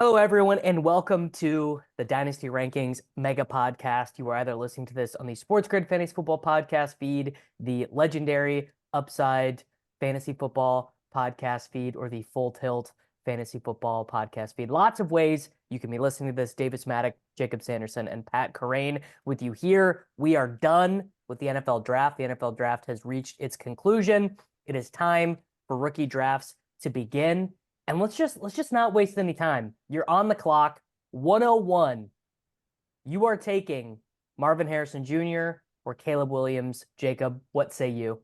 Hello, everyone, and welcome to the Dynasty Rankings Mega Podcast. You are either listening to this on the Sports Grid Fantasy Football Podcast feed, the legendary Upside Fantasy Football Podcast feed, or the Full Tilt Fantasy Football Podcast feed. Lots of ways you can be listening to this. Davis Mattek, Jakob Sanderson, and Pat Kerrane with you here. We are done with the NFL Draft. The NFL Draft has reached its conclusion. It is time for rookie drafts to begin. And let's just not waste any time. You're on the clock. 101. You are taking Marvin Harrison Jr. or Caleb Williams. Jacob, what say you?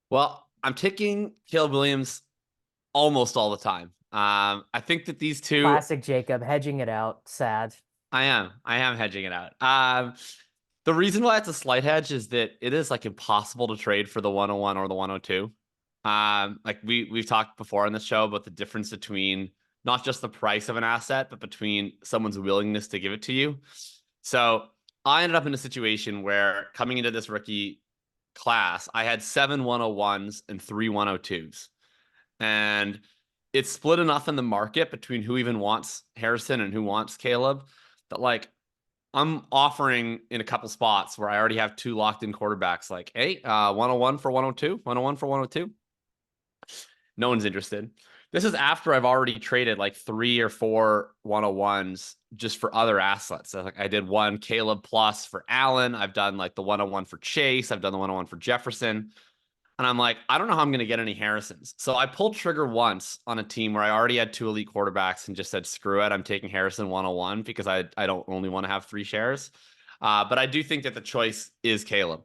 Well, I'm taking Caleb Williams almost all the time. I think that these two. Classic Jacob, hedging it out. Sad. I am hedging it out. The reason why it's a slight hedge is that it is like impossible to trade for the 101 or the 102. Like we've talked before on this show about the difference between not just the price of an asset, but between someone's willingness to give it to you. So I ended up in a situation where coming into this rookie class, I had 7 101s and 3 102s. And it's split enough in the market between who even wants Harrison and who wants Caleb that like I'm offering in a couple spots where I already have 2 locked in quarterbacks, like, hey, 101 for 102, 101 for 102. No one's interested. This is after I've already traded like 3 or 4 101s just for other assets. So like I did one Caleb plus for Allen. I've done like the 101 for Chase. I've done the 101 for Jefferson. And I'm like, I don't know how I'm going to get any Harrisons. So I pulled trigger once on a team where I already had 2 elite quarterbacks and just said, screw it. I'm taking Harrison 101 because I don't only want to have 3 shares. But I do think that the choice is Caleb.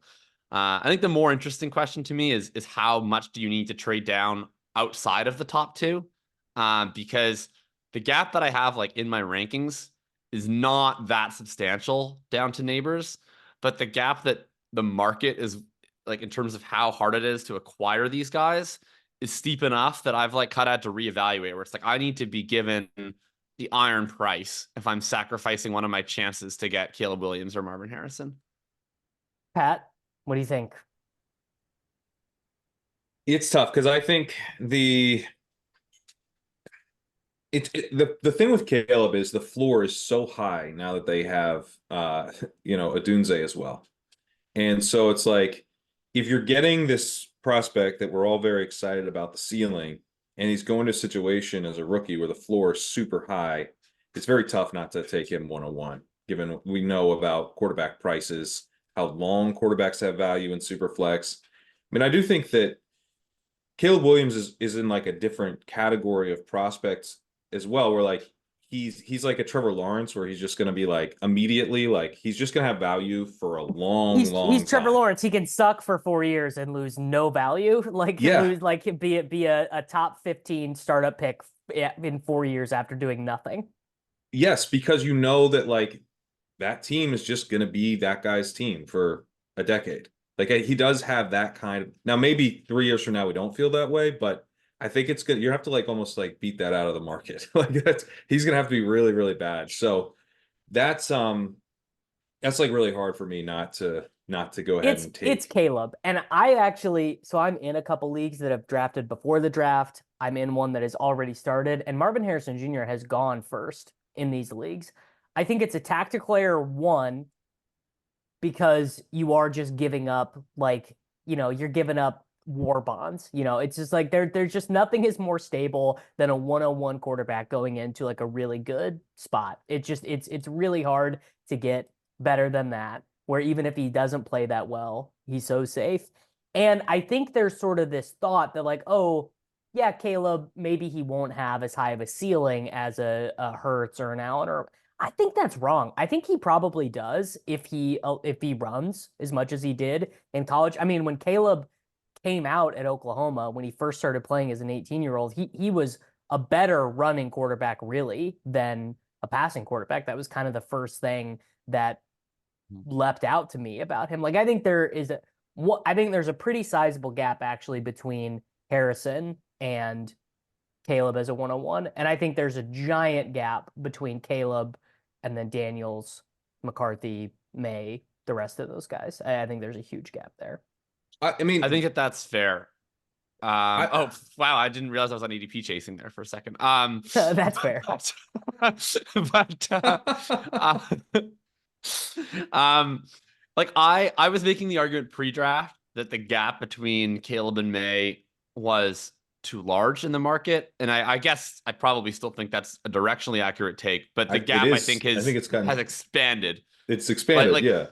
I think the more interesting question to me is how much do you need to trade down outside of the top 2? Because the gap that I have like in my rankings is not that substantial down to neighbors, but the gap that the market is like in terms of how hard it is to acquire these guys is steep enough that I've like kind of had to reevaluate where it's like I need to be given the iron price if I'm sacrificing one of my chances to get Caleb Williams or Marvin Harrison. Pat, what do you think? It's tough because I think the thing with Caleb is the floor is so high now that they have Odunze as well. And so it's like if you're getting this prospect that we're all very excited about the ceiling, and he's going to a situation as a rookie where the floor is super high, it's very tough not to take him 101, given we know about quarterback prices, how long quarterbacks have value in superflex. I mean, I do think that Caleb Williams is in like a different category of prospects as well, where like he's like a Trevor Lawrence, where he's just going to be like immediately like he's just going to have value for a long He's Trevor time. Lawrence. He can suck for 4 years and lose no value. Like Yeah. lose like be a top 15 startup pick in 4 years after doing nothing. Yes, because you know that like that team is just going to be that guy's team for a decade. Like he does have that kind of. Now maybe 3 years from now we don't feel that way, but I think it's good. You have to like almost like beat that out of the market. Like he's gonna have to be really, really bad. So that's like really hard for me not to go ahead and take. It's Caleb. And I'm in a couple leagues that have drafted before the draft. I'm in one that has already started, and Marvin Harrison Jr. has gone first in these leagues. I think it's a tactical error, one, because you are just giving up you're giving up war bonds. It's just like there's just nothing is more stable than a 101 quarterback going into like a really good spot. It's really hard to get better than that, where even if he doesn't play that well, he's so safe. And I think there's sort of this thought that like, oh, yeah, Caleb, maybe he won't have as high of a ceiling as a Hurts or an Allen. Or I think that's wrong. I think he probably does if he runs as much as he did in college. I mean, when Caleb came out at Oklahoma, when he first started playing as an 18-year-old, he was a better running quarterback really than a passing quarterback. That was kind of the first thing that leapt out to me about him. Like I think there's a pretty sizable gap actually between Harrison and Caleb as a 101. And I think there's a giant gap between Caleb and then Daniels, McCarthy, May, the rest of those guys. I think there's a huge gap there. I mean, I think that's fair. I Oh wow, I didn't realize I was on ADP chasing there for a second. That's fair. But uh, um, like I was making the argument pre-draft that the gap between Caleb and May was too large in the market, and I guess I probably still think that's a directionally accurate take, but the it gap I think is. I think it's has gotten expanded. it's expanded. Like Yeah.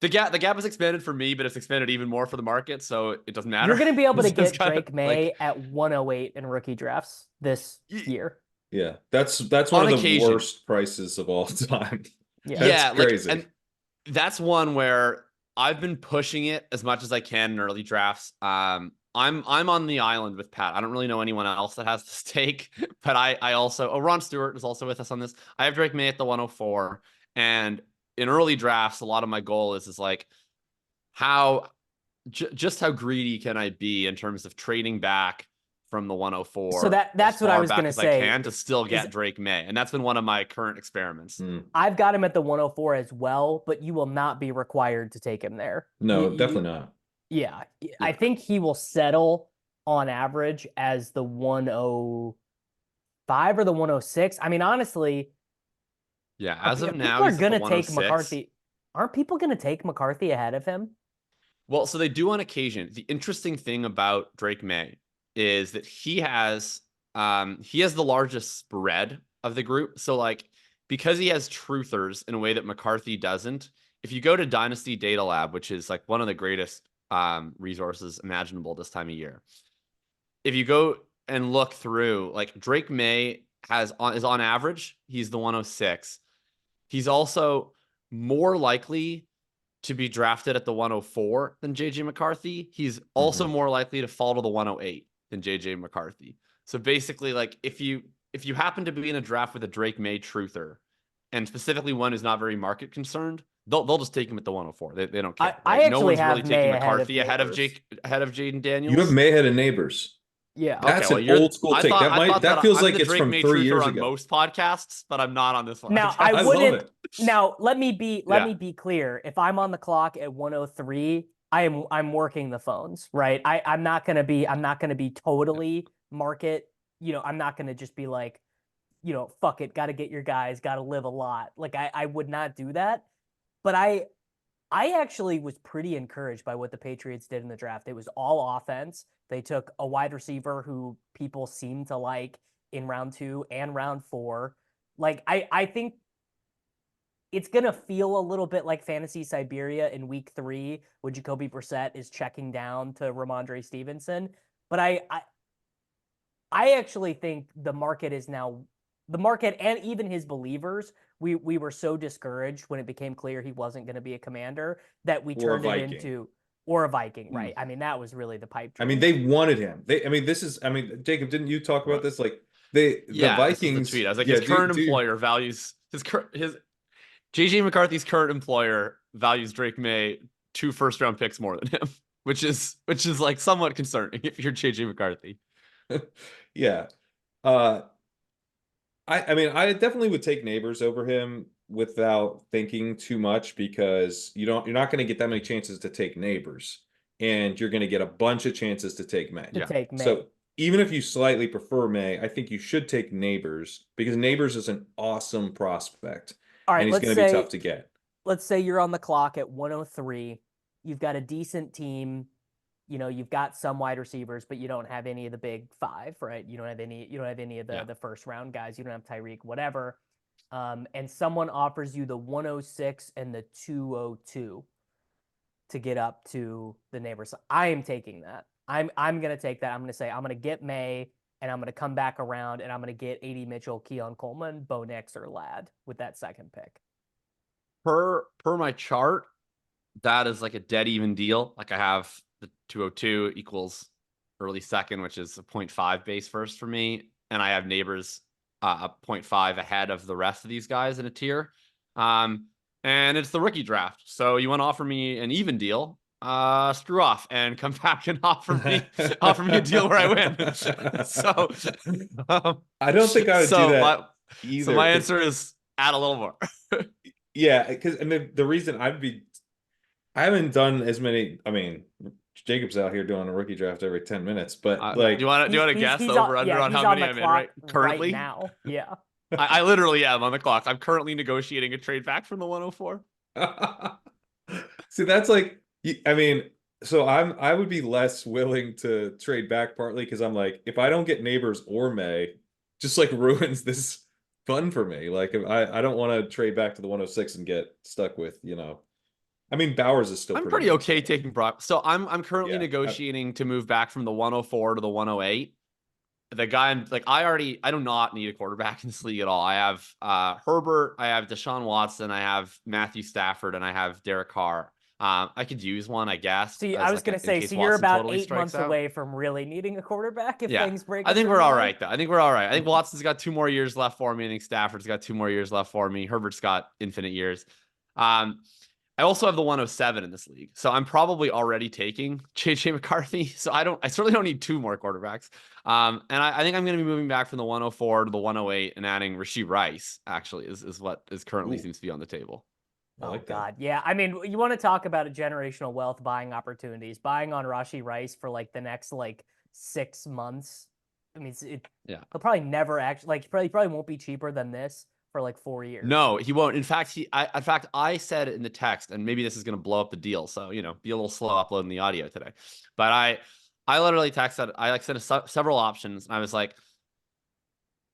the gap has expanded for me, but it's expanded even more for the market, so it doesn't matter. You're going to be able to It's get kind of Drake Maye at 108 in rookie drafts this year. Yeah. That's one on of the occasion. worst prices of all time. Yeah. That's Yeah, crazy. and that's one where I've been pushing it as much as I can in early drafts. I'm on the island with Pat. I don't really know anyone else that has this take, but I also Ron Stewart is also with us on this. I have Drake May at the 104, and in early drafts, a lot of my goal is like how just how greedy can I be in terms of trading back from the 104 So that's what I was going to as I say. can to still get Drake May, and that's been one of my current experiments. I've got him at the 104 as well, but you will not be required to take him there. No, definitely not. Yeah, I think he will settle on average as the 105 or the 106. I mean, honestly, yeah, as of now, people are he's going at to the take 106. McCarthy. Aren't people going to take McCarthy ahead of him? Well, so they do on occasion. The interesting thing about Drake May is that he has the largest spread of the group. So like because he has truthers in a way that McCarthy doesn't, if you go to Dynasty Data Lab, which is like one of the greatest resources imaginable this time of year, if you go and look through, like Drake May is on average, he's the 106. He's also more likely to be drafted at the 104 than JJ McCarthy. He's also more likely to fall to the 108 than JJ McCarthy. So basically, like if you happen to be in a draft with a Drake May truther, and specifically one who's not very market concerned, they'll just take him at the 104. They don't care. I actually no one's have really taking May McCarthy ahead of Jayden Daniels. You have May ahead of Neighbors. Yeah. That's okay, well, an old school take. That feels like I'm the it's Drake from May 3 truther years on ago. most podcasts, but I'm not on this one. Now I love it. Now let me be clear. If I'm on the clock at 103, I'm working the phones, right? I'm not gonna be totally market. I'm not gonna just be like, fuck it, gotta get your guys, gotta live a lot. Like I would not do that. But I actually was pretty encouraged by what the Patriots did in the draft. It was all offense. They took a wide receiver who people seem to like in round 2 and round 4. Like, I think it's going to feel a little bit like Fantasy Siberia in week 3 when Jacoby Brissett is checking down to Ramondre Stevenson. But I actually think the market and even his believers, we were so discouraged when it became clear he wasn't going to be a Commander that we turned it into or a Viking, right? I mean, that was really the pipe dream. I mean, they wanted him. Jacob, didn't you talk about this? Like the Vikings. The tweet. I was like, his current employer values his JJ McCarthy's current employer values Drake May 2 first-round picks more than him, which is like somewhat concerning if you're JJ McCarthy. Yeah. I mean, I definitely would take Neighbors over him without thinking too much because you're not going to get that many chances to take Neighbors, and you're going to get a bunch of chances to take May. So even if you slightly prefer May, I think you should take Neighbors because Neighbors is an awesome prospect. All right, and he's going to be tough to get. Let's say you're on the clock at 103. You've got a decent team. You've got some wide receivers, but you don't have any of the big 5, right? You don't have any of the first round guys. You don't have Tyreek, whatever. And someone offers you the 106 and the 202 to get up to the neighbors. I am taking that. I'm going to take that. I'm going to say I'm going to get May, and I'm going to come back around, and I'm going to get Adonai Mitchell, Keon Coleman, Bo Nix, or Ladd with that second pick. Per my chart, that is like a dead even deal. Like I have the 202 equals early second, which is a 0.5 base first for me. And I have Neighbors a 0.5 ahead of the rest of these guys in a tier. And it's the rookie draft. So you want to offer me an even deal, screw off and come back and offer me a deal where I win. So I don't think I would do that either. So my answer is add a little more. Yeah, because the reason I haven't done as many. I mean, Jacob's out here doing a rookie draft every 10 minutes, but do you want to guess the over under on he's how on many the I'm in clock right currently? now. Yeah. I literally am on the clock. I'm currently negotiating a trade back from the 104. See, that's like, I mean, so I would be less willing to trade back partly because I'm like, if I don't get Neighbors or May, just like ruins this fun for me. Like, if I don't want to trade back to the 106 and get stuck with, I mean, Bowers is still I'm pretty pretty good, okay so. taking Brock. So I'm currently Yeah, negotiating to move back from the 104 to the 108. The guy I'm like, I do not need a quarterback in this league at all. I have Herbert, I have Deshaun Watson, I have Matthew Stafford, and I have Derek Carr. I could use one, I guess. See, as I was like going a, to in say, case so you're Watson about totally 8 strikes months out. away from really needing a quarterback if things break. I think we're all right, though. I think we're all right. I think Watson's got 2 more years left for me. I think Stafford's got 2 more years left for me. Herbert's got infinite years. I also have the 107 in this league, so I'm probably already taking JJ McCarthy. So I certainly don't need 2 more quarterbacks. And I think I'm going to be moving back from the 104 to the 108 and adding Rashee Rice. Actually, is what is currently seems to be on the table. I like that. God. Yeah. I mean, you want to talk about a generational wealth buying opportunities, buying on Rashee Rice for like the next 6 months. I mean, he'll probably never actually probably won't be cheaper than this for 4 years. No, he won't. In fact, I said in the text, and maybe this is going to blow up the deal. So, be a little slow uploading the audio today, but I literally texted, I sent several options, and I was like,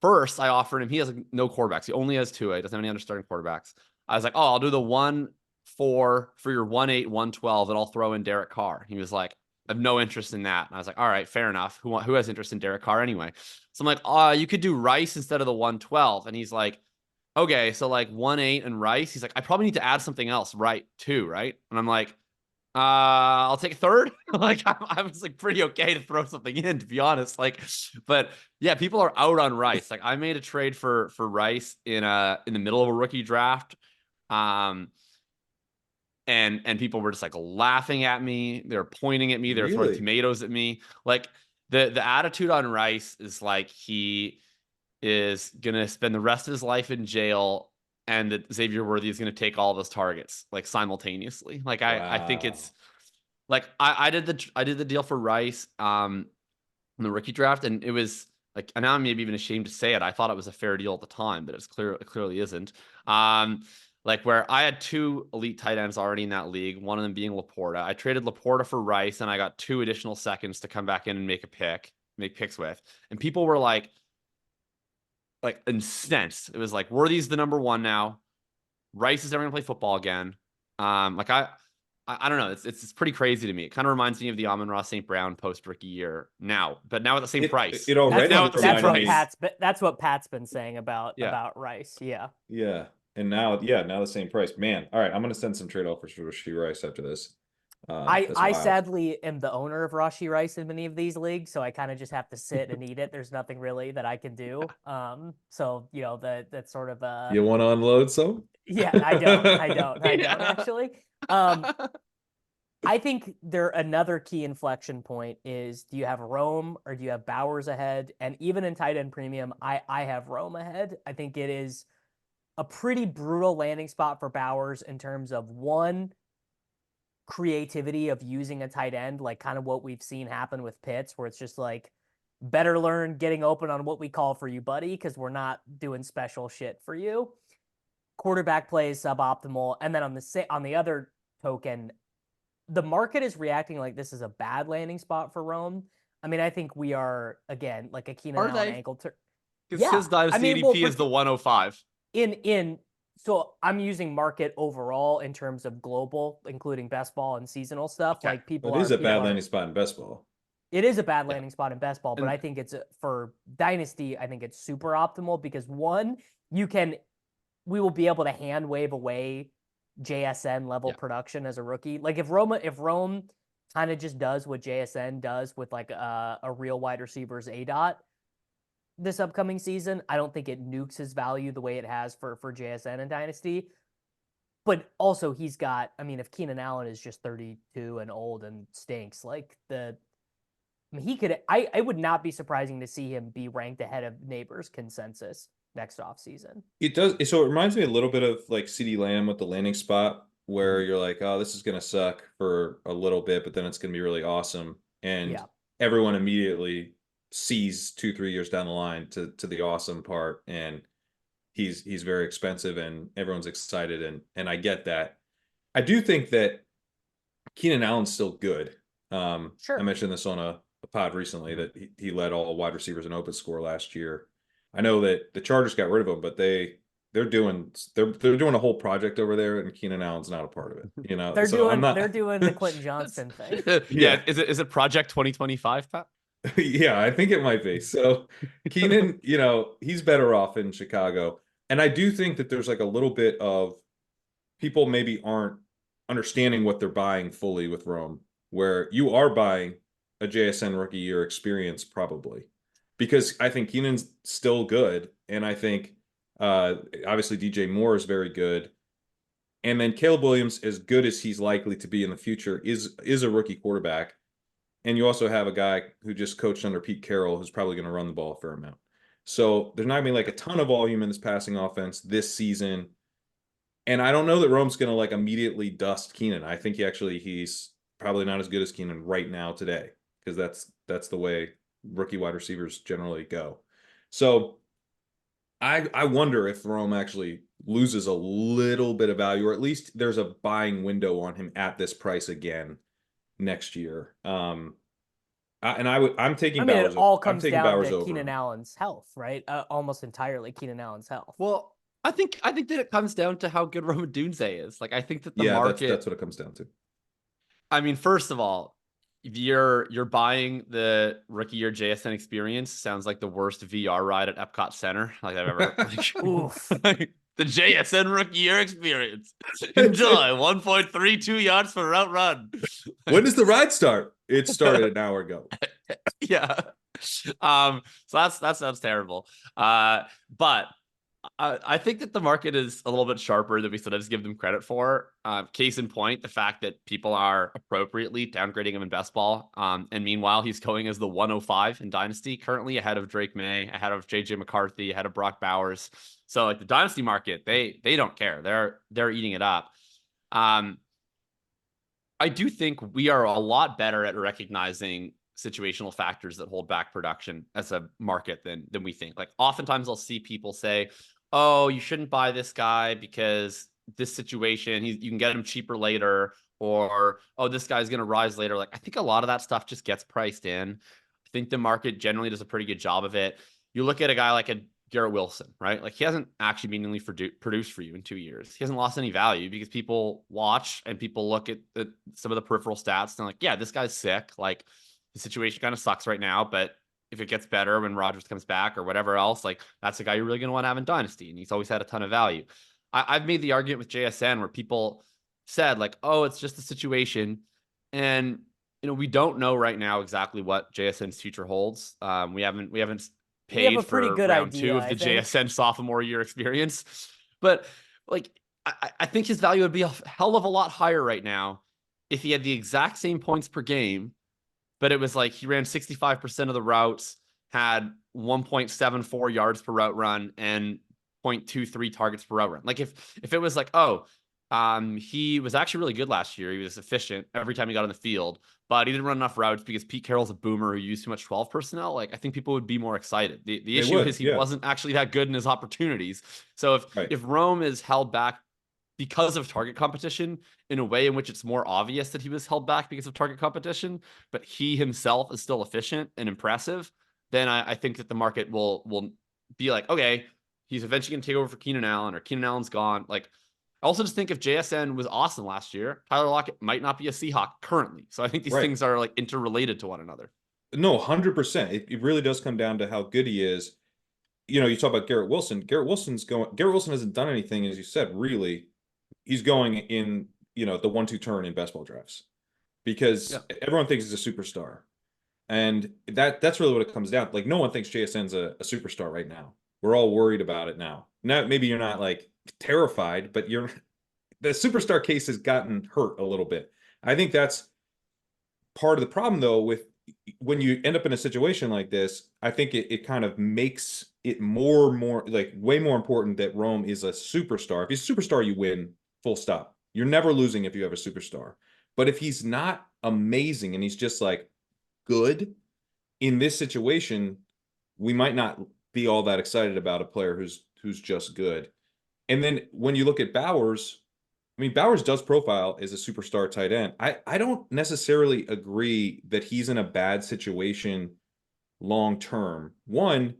first I offered him, he has no quarterbacks. He only has 2. He doesn't have any other starting quarterbacks. I was like, oh, I'll do the 1-4 for your 1-8, 112, and I'll throw in Derek Carr. He was like, I have no interest in that. And I was like, all right, fair enough. Who has interest in Derek Carr anyway? So I'm like, you could do Rice instead of the 112. And he's like, okay, so 1-8 and Rice. He's like, I probably need to add something else, right? 2, right? And I'm like, I'll take a 3rd. I was pretty okay to throw something in, to be honest. But yeah, people are out on Rice. I made a trade for Rice in the middle of a rookie draft. And people were just laughing at me. They're pointing at me. They're throwing tomatoes at me. The attitude on Rice is he is gonna spend the rest of his life in jail, and that Xavier Worthy is gonna take all of his targets simultaneously. I think it's I did the deal for Rice in the rookie draft, and it was and now I'm maybe even ashamed to say it. I thought it was a fair deal at the time, but it clearly isn't. Where I had 2 elite tight ends already in that league, one of them being Laporta. I traded Laporta for Rice, and I got 2 additional seconds to come back in and make picks with. And people were incensed. It was Worthy's the number 1 now. Rice is never gonna play football again. I don't know. It's pretty crazy to me. It kind of reminds me of the Amon-Ra St. Brown post rookie year now, but now at the same price. It already that's what Pat's been saying about Rice. Yeah. Yeah. And now the same price. Man, all right, I'm gonna send some trade offers for Rashee Rice after this. I sadly am the owner of Rashee Rice in many of these leagues, so I kind of just have to sit and eat it. There's nothing really that I can do. So that's sort of you want to unload some? Yeah, I don't actually. I think another key inflection point is, do you have Rome or do you have Bowers ahead? And even in tight end premium, I have Rome ahead. I think it is a pretty brutal landing spot for Bowers in terms of, one, creativity of using a tight end, kind of what we've seen happen with Pitts, where it's just better learn getting open on what we call for you, buddy, because we're not doing special shit for you. Quarterback play is suboptimal. And then on the other token, the market is reacting like this is a bad landing spot for Rome. I mean, I think we are, again, a Keenan Allen ankle. Because his dynasty ADP is the 105. So I'm using market overall in terms of global, including best ball and seasonal stuff. Okay. It is a bad landing spot in best ball. It is a bad landing spot in best ball, but I think it's for dynasty. I think it's super optimal because, one, we will be able to hand wave away JSN level production as a rookie. If Rome kind of just does what JSN does with a real wide receiver's ADOT this upcoming season, I don't think it nukes his value the way it has for JSN and dynasty. But also he's got, if Keenan Allen is just 32 and old and stinks, he could, I would not be surprising to see him be ranked ahead of Neighbors consensus next offseason. It does. So it reminds me a little bit of CeeDee Lamb with the landing spot. where you're like, oh, this is going to suck for a little bit, but then it's going to be really awesome. And Yeah. everyone immediately sees 2-3 years down the line to the awesome part. And he's very expensive and everyone's excited. And I get that. I do think that Keenan Allen's still good. Sure. I mentioned this on a pod recently that he led all wide receivers in open score last year. I know that the Chargers got rid of him, but they're doing a whole project over there, and Keenan Allen's not a part of it. You know, They're so I'm not. they're doing the Quentin Johnston thing. Yeah. Is it Project 2025, Pat? Yeah, I think it might be. So Keenan, he's better off in Chicago, and I do think that there's like a little bit of people maybe aren't understanding what they're buying fully with Rome, where you are buying a JSN rookie year experience probably, because I think Keenan's still good, and I think obviously DJ Moore is very good, and then Caleb Williams, as good as he's likely to be in the future, is a rookie quarterback, and you also have a guy who just coached under Pete Carroll who's probably going to run the ball a fair amount. So there's not going to be like a ton of volume in this passing offense this season. And I don't know that Rome's going to like immediately dust Keenan. I think he's probably not as good as Keenan right now today, because that's the way rookie wide receivers generally go. So I wonder if Rome actually loses a little bit of value, or at least there's a buying window on him at this price again next year. I'm taking Bowers. It all comes down Bowers to over Keenan him. Allen's health, right? Almost entirely Keenan Allen's health. Well, I think that it comes down to how good Rome Odunze is. Like, I think that the market. That's what it comes down to. I mean, first of all, if you're buying the rookie year JSN experience, sounds like the worst VR ride at Epcot Center like I've ever. Oof. The JSN rookie year experience. Enjoy 1.32 yards per route run. When does the ride start? It started an hour ago. Yeah. So that sounds terrible. But I think that the market is a little bit sharper than we sometimes give them credit for. Case in point, the fact that people are appropriately downgrading him in best ball. And meanwhile, he's going as the 105 in Dynasty, currently ahead of Drake Maye, ahead of JJ McCarthy, ahead of Brock Bowers. So like the Dynasty market, they don't care. They're eating it up. I do think we are a lot better at recognizing situational factors that hold back production as a market than we think. Like oftentimes I'll see people say, oh, you shouldn't buy this guy because this situation, you can get him cheaper later, or, oh, this guy's going to rise later. Like, I think a lot of that stuff just gets priced in. I think the market generally does a pretty good job of it. You look at a guy like a Garrett Wilson, right? Like he hasn't actually meaningfully produced for you in 2 years. He hasn't lost any value because people watch and people look at some of the peripheral stats and they're like, yeah, this guy's sick. Like the situation kind of sucks right now, but if it gets better when Rodgers comes back or whatever else, like that's a guy you're really going to want to have in Dynasty. And he's always had a ton of value. I've made the argument with JSN where people said like, oh, it's just a situation. And, we don't know right now exactly what JSN's future holds. We haven't paid for round two of the JSN sophomore year experience. But like, I think his value would be a hell of a lot higher right now if he had the exact same points per game, but it was like he ran 65% of the routes, had 1.74 yards per route run, and 0.23 targets per route run. Like if it was like, he was actually really good last year. He was efficient every time he got on the field, but he didn't run enough routes because Pete Carroll's a boomer who used too much 12 personnel. Like I think people would be more excited. The issue is he wasn't actually that good in his opportunities. So if Rome is held back because of target competition in a way in which it's more obvious that he was held back because of target competition, but he himself is still efficient and impressive, then I think that the market will be like, okay, he's eventually going to take over for Keenan Allen, or Keenan Allen's gone. Like, I also just think if JSN was awesome last year, Tyler Lockett might not be a Seahawk currently. So I think these things are like interrelated to one another. No, 100%. It really does come down to how good he is. You talk about Garrett Wilson. Garrett Wilson hasn't done anything, as you said, really. He's going in, the 1-2 turn in best ball drafts because everyone thinks he's a superstar. And that's really what it comes down to. Like, no one thinks JSN's a superstar right now. We're all worried about it now. Now, maybe you're not like terrified, but the superstar case has gotten hurt a little bit. I think that's part of the problem, though, with when you end up in a situation like this. I think it kind of makes it more like way more important that Rome is a superstar. If he's a superstar, you win, full stop. You're never losing if you have a superstar. But if he's not amazing and he's just like good in this situation, we might not be all that excited about a player who's just good. And then when you look at Bowers, I mean, Bowers does profile as a superstar tight end. I don't necessarily agree that he's in a bad situation long term. One,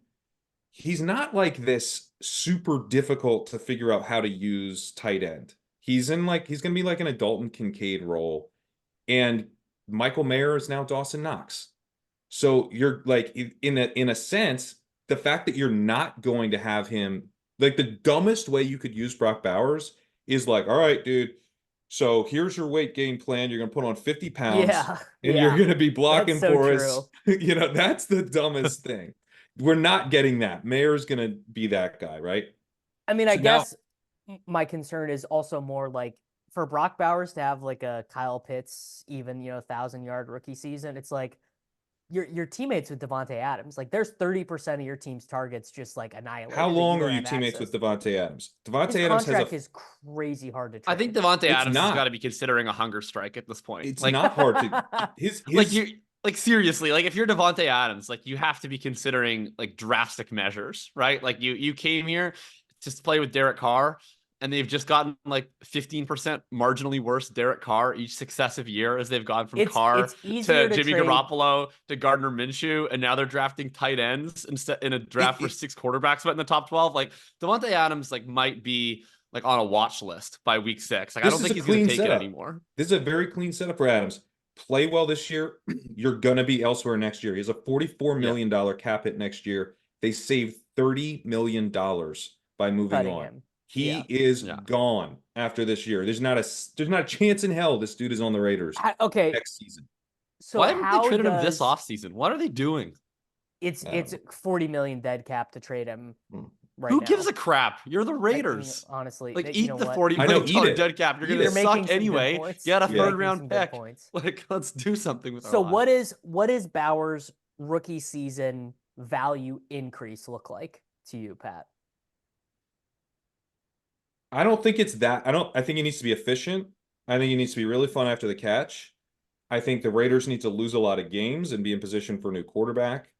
he's not like this super difficult to figure out how to use tight end. He's going to be like in a Dalton Kincaid role. And Michael Mayer is now Dawson Knox. So you're like, in a sense, the fact that you're not going to have him, like the dumbest way you could use Brock Bowers is like, all right, dude, so here's your weight gain plan. You're going to put on 50 pounds Yeah. and you're going to be blocking That's so for true. us. That's the dumbest thing. We're not getting that. Mayer's going to be that guy, right? I mean, So I now- guess my concern is also more like for Brock Bowers to have like a Kyle Pitts, even, 1,000-yard rookie season. It's like your teammates with Devontae Adams. Like there's 30% of your team's targets just like annihilated. How long are you have teammates access. with Devontae Adams? Devontae His Adams contract has is crazy hard to I trade. think Devontae Adams has not. got to be considering a hunger strike at this point. It's like, not hard to his like you like seriously, like if you're Devontae Adams, like you have to be considering like drastic measures, right? Like you came here to play with Derek Carr, and they've just gotten like 15% marginally worse Derek Carr each successive year as they've gone from Carr it's easier to to Jimmy trade. Garoppolo to Gardner Minshew, and now they're drafting tight ends instead in a draft for 6 quarterbacks, but in the top 12. Like Devontae Adams like might be like on a watch list by week 6. Like I don't think he's going to take it anymore. This is a very clean setup for Adams. Play well this year, you're going to be elsewhere next year. He has a $44 million cap hit next year. They saved $30 million by moving Cutting on. him. He is gone after this year. There's not a chance in hell this dude is on the Raiders Okay. next season. So why haven't they traded him this offseason? What are they doing? It's $40 million dead cap to trade him right Who now. gives a crap? You're the Raiders. Honestly, like you eat know the what? $40 million dead cap. You're gonna suck anyway. Get a third round pick. Like let's do something with. So what is Bowers' rookie season value increase look like to you, Pat? I don't think it's that. I think he needs to be efficient. I think he needs to be really fun after the catch. I think the Raiders need to lose a lot of games and be in position for a new quarterback.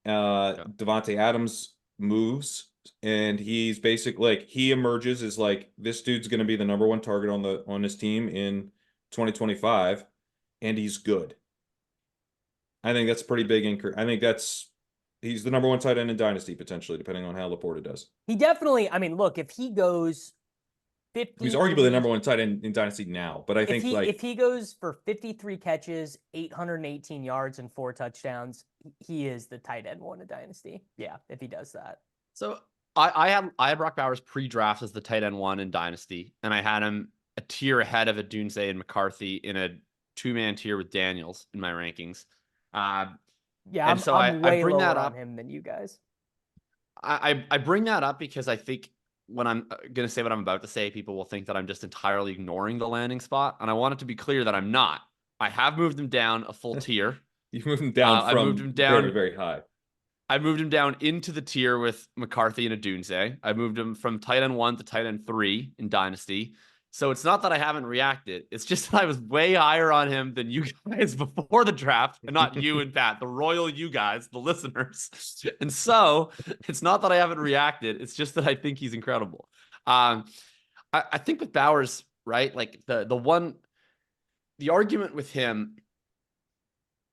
Devontae Adams moves, and he's basically like he emerges as like this dude's going to be the number one target on his team in 2025, and he's good. I think that's a pretty big increase. I think he's the number one tight end in Dynasty potentially, depending on how Laporta does. He definitely. I mean, look, if he goes 50, he's arguably the number one tight end in Dynasty now, but I think if he goes for 53 catches, 818 yards, and 4 touchdowns, he is the tight end one in Dynasty. Yeah, if he does that. So I had Brock Bowers pre-draft as the tight end 1 in Dynasty, and I had him a tier ahead of Odunze and McCarthy in a 2-man tier with Daniels in my rankings. I'm I way bring lower that on up. him than you guys. I bring that up because I think when I'm going to say what I'm about to say, people will think that I'm just entirely ignoring the landing spot. And I want it to be clear that I'm not. I have moved him down a full tier. You've moved him down from I moved him down very, very high. I moved him down into the tier with McCarthy and Odunze. I moved him from tight end 1 to tight end 3 in Dynasty. So it's not that I haven't reacted. It's just that I was way higher on him than you guys before the draft, and not you and Pat, the royal you guys, the listeners. And so it's not that I haven't reacted. It's just that I think he's incredible. I think with Bowers, right? Like the argument with him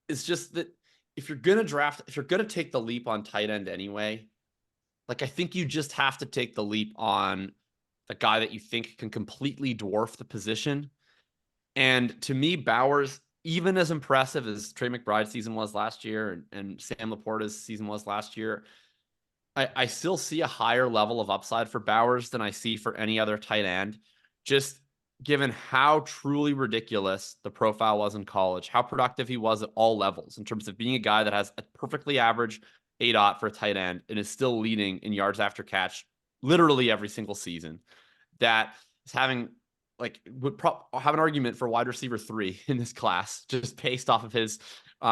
is just that if you're going to take the leap on tight end anyway, like I think you just have to take the leap on the guy that you think can completely dwarf the position. And to me, Bowers, even as impressive as Trey McBride's season was last year and Sam Laporta's season was last year, I still see a higher level of upside for Bowers than I see for any other tight end, just given how truly ridiculous the profile was in college, how productive he was at all levels in terms of being a guy that has a perfectly average ADOT for a tight end and is still leading in yards after catch literally every single season. That is having would have an argument for wide receiver 3 in this class, just based off of his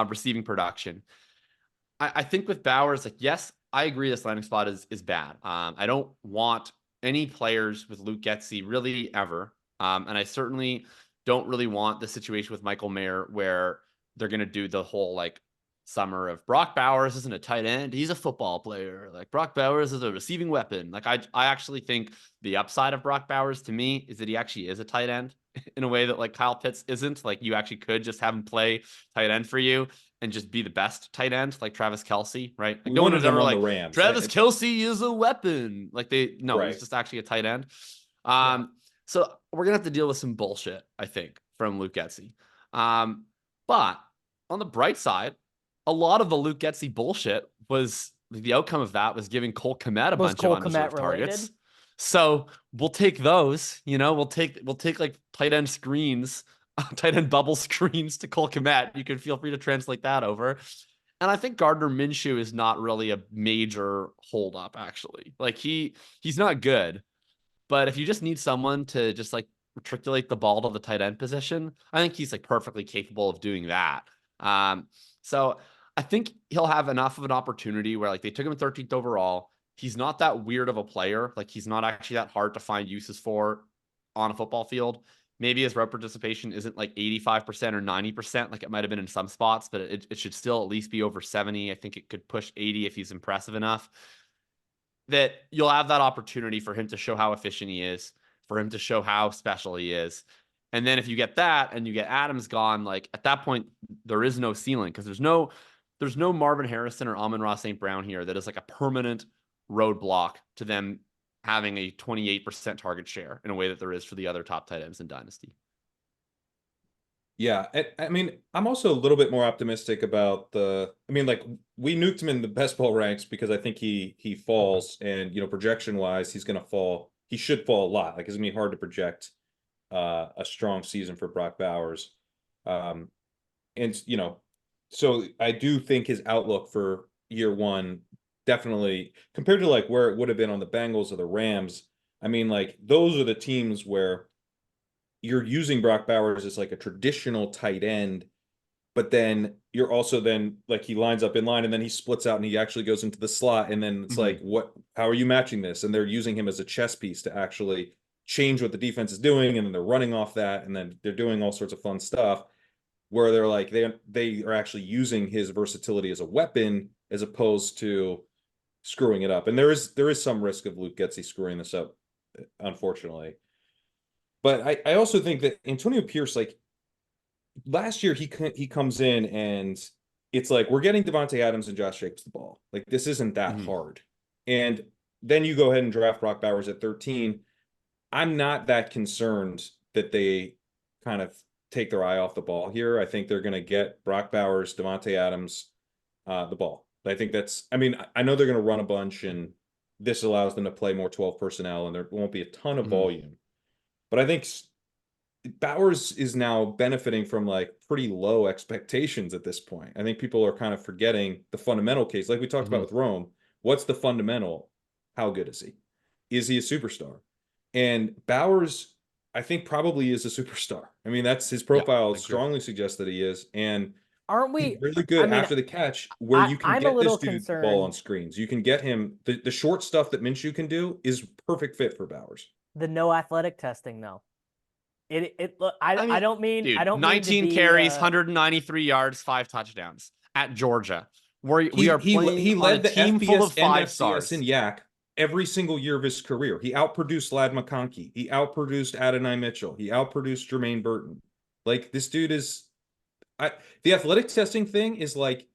receiving production. I think with Bowers, like, yes, I agree this landing spot is bad. I don't want any players with Luke Getsy really ever And I certainly don't really want the situation with Michael Mayer where they're going to do the whole like summer of Brock Bowers isn't a tight end. He's a football player. Like Brock Bowers is a receiving weapon. Like I actually think the upside of Brock Bowers to me is that he actually is a tight end in a way that like Kyle Pitts isn't. Like you actually could just have him play tight end for you and just be the best tight end, like Travis Kelce, right? Like We no one wanted was him ever on like the Rams. Travis Kelce is a weapon. Like no, Right. he's just actually a tight end. Yeah. So we're gonna have to deal with some bullshit, I think, from Luke Getsy. But on the bright side, a lot of the Luke Getsy bullshit was the outcome of that was giving Cole Kmet a bunch of undeserved targets. So we'll take those, we'll take like tight end screens, tight end bubble screens to Cole Kmet. You can feel free to translate that over. And I think Gardner Minshew is not really a major holdup, actually. Like he's not good. But if you just need someone to just like matriculate the ball to the tight end position, I think he's like perfectly capable of doing that. So I think he'll have enough of an opportunity where like they took him 13th overall. He's not that weird of a player. Like he's not actually that hard to find uses for on a football field. Maybe his route participation isn't like 85% or 90%, like it might have been in some spots, but it should still at least be over 70. I think it could push 80 if he's impressive enough. That you'll have that opportunity for him to show how efficient he is, for him to show how special he is. And then if you get that and you get Adams gone, like at that point, there is no ceiling because there's no Marvin Harrison or Amon-Ra St. Brown here that is like a permanent roadblock to them having a 28% target share in a way that there is for the other top tight ends in Dynasty. Yeah, I mean, I'm also a little bit more optimistic about like we nuked him in the best ball ranks because I think he falls, and projection wise he's going to fall. He should fall a lot. Like it's going to be hard to project a strong season for Brock Bowers. And so I do think his outlook for year one definitely compared to like where it would have been on the Bengals or the Rams. I mean, like those are the teams where you're using Brock Bowers as like a traditional tight end, but then you're also then like he lines up in line and then he splits out and he actually goes into the slot. And then it's like, how are you matching this? And they're using him as a chess piece to actually change what the defense is doing. And then they're running off that. And then they're doing all sorts of fun stuff where they're like, they are actually using his versatility as a weapon as opposed to screwing it up. And there is some risk of Luke Getsy screwing this up, unfortunately. But I also think that Antonio Pierce, like last year, he comes in and it's like we're getting Devontae Adams and Josh Jacobs the ball. Like this isn't that hard. And then you go ahead and draft Brock Bowers at 13. I'm not that concerned that they kind of take their eye off the ball here. I think they're going to get Brock Bowers, Devontae Adams, the ball. I think I know they're going to run a bunch and this allows them to play more 12 personnel and there won't be a ton of volume. But I think Bowers is now benefiting from like pretty low expectations at this point. I think people are kind of forgetting the fundamental case. Like we talked about with Rome, what's the fundamental? How good is he? Is he a superstar? And Bowers, I think probably is a superstar. I mean, that's his profile strongly suggests that he is. And aren't we really good after the catch where you can get this dude the ball on screens. You can get him the short stuff that Minshew can do is perfect fit for Bowers. The no athletic testing though. I don't mean dude, I don't 19 mean to carries, be, 193 yards, 5 touchdowns at Georgia. We are playing he led the team FBS full of and 5 FCS stars in Yak every single year of his career. He outproduced Ladd McConkey. He outproduced Adonai Mitchell. He outproduced Jermaine Burton. Like this dude is the athletic testing thing is like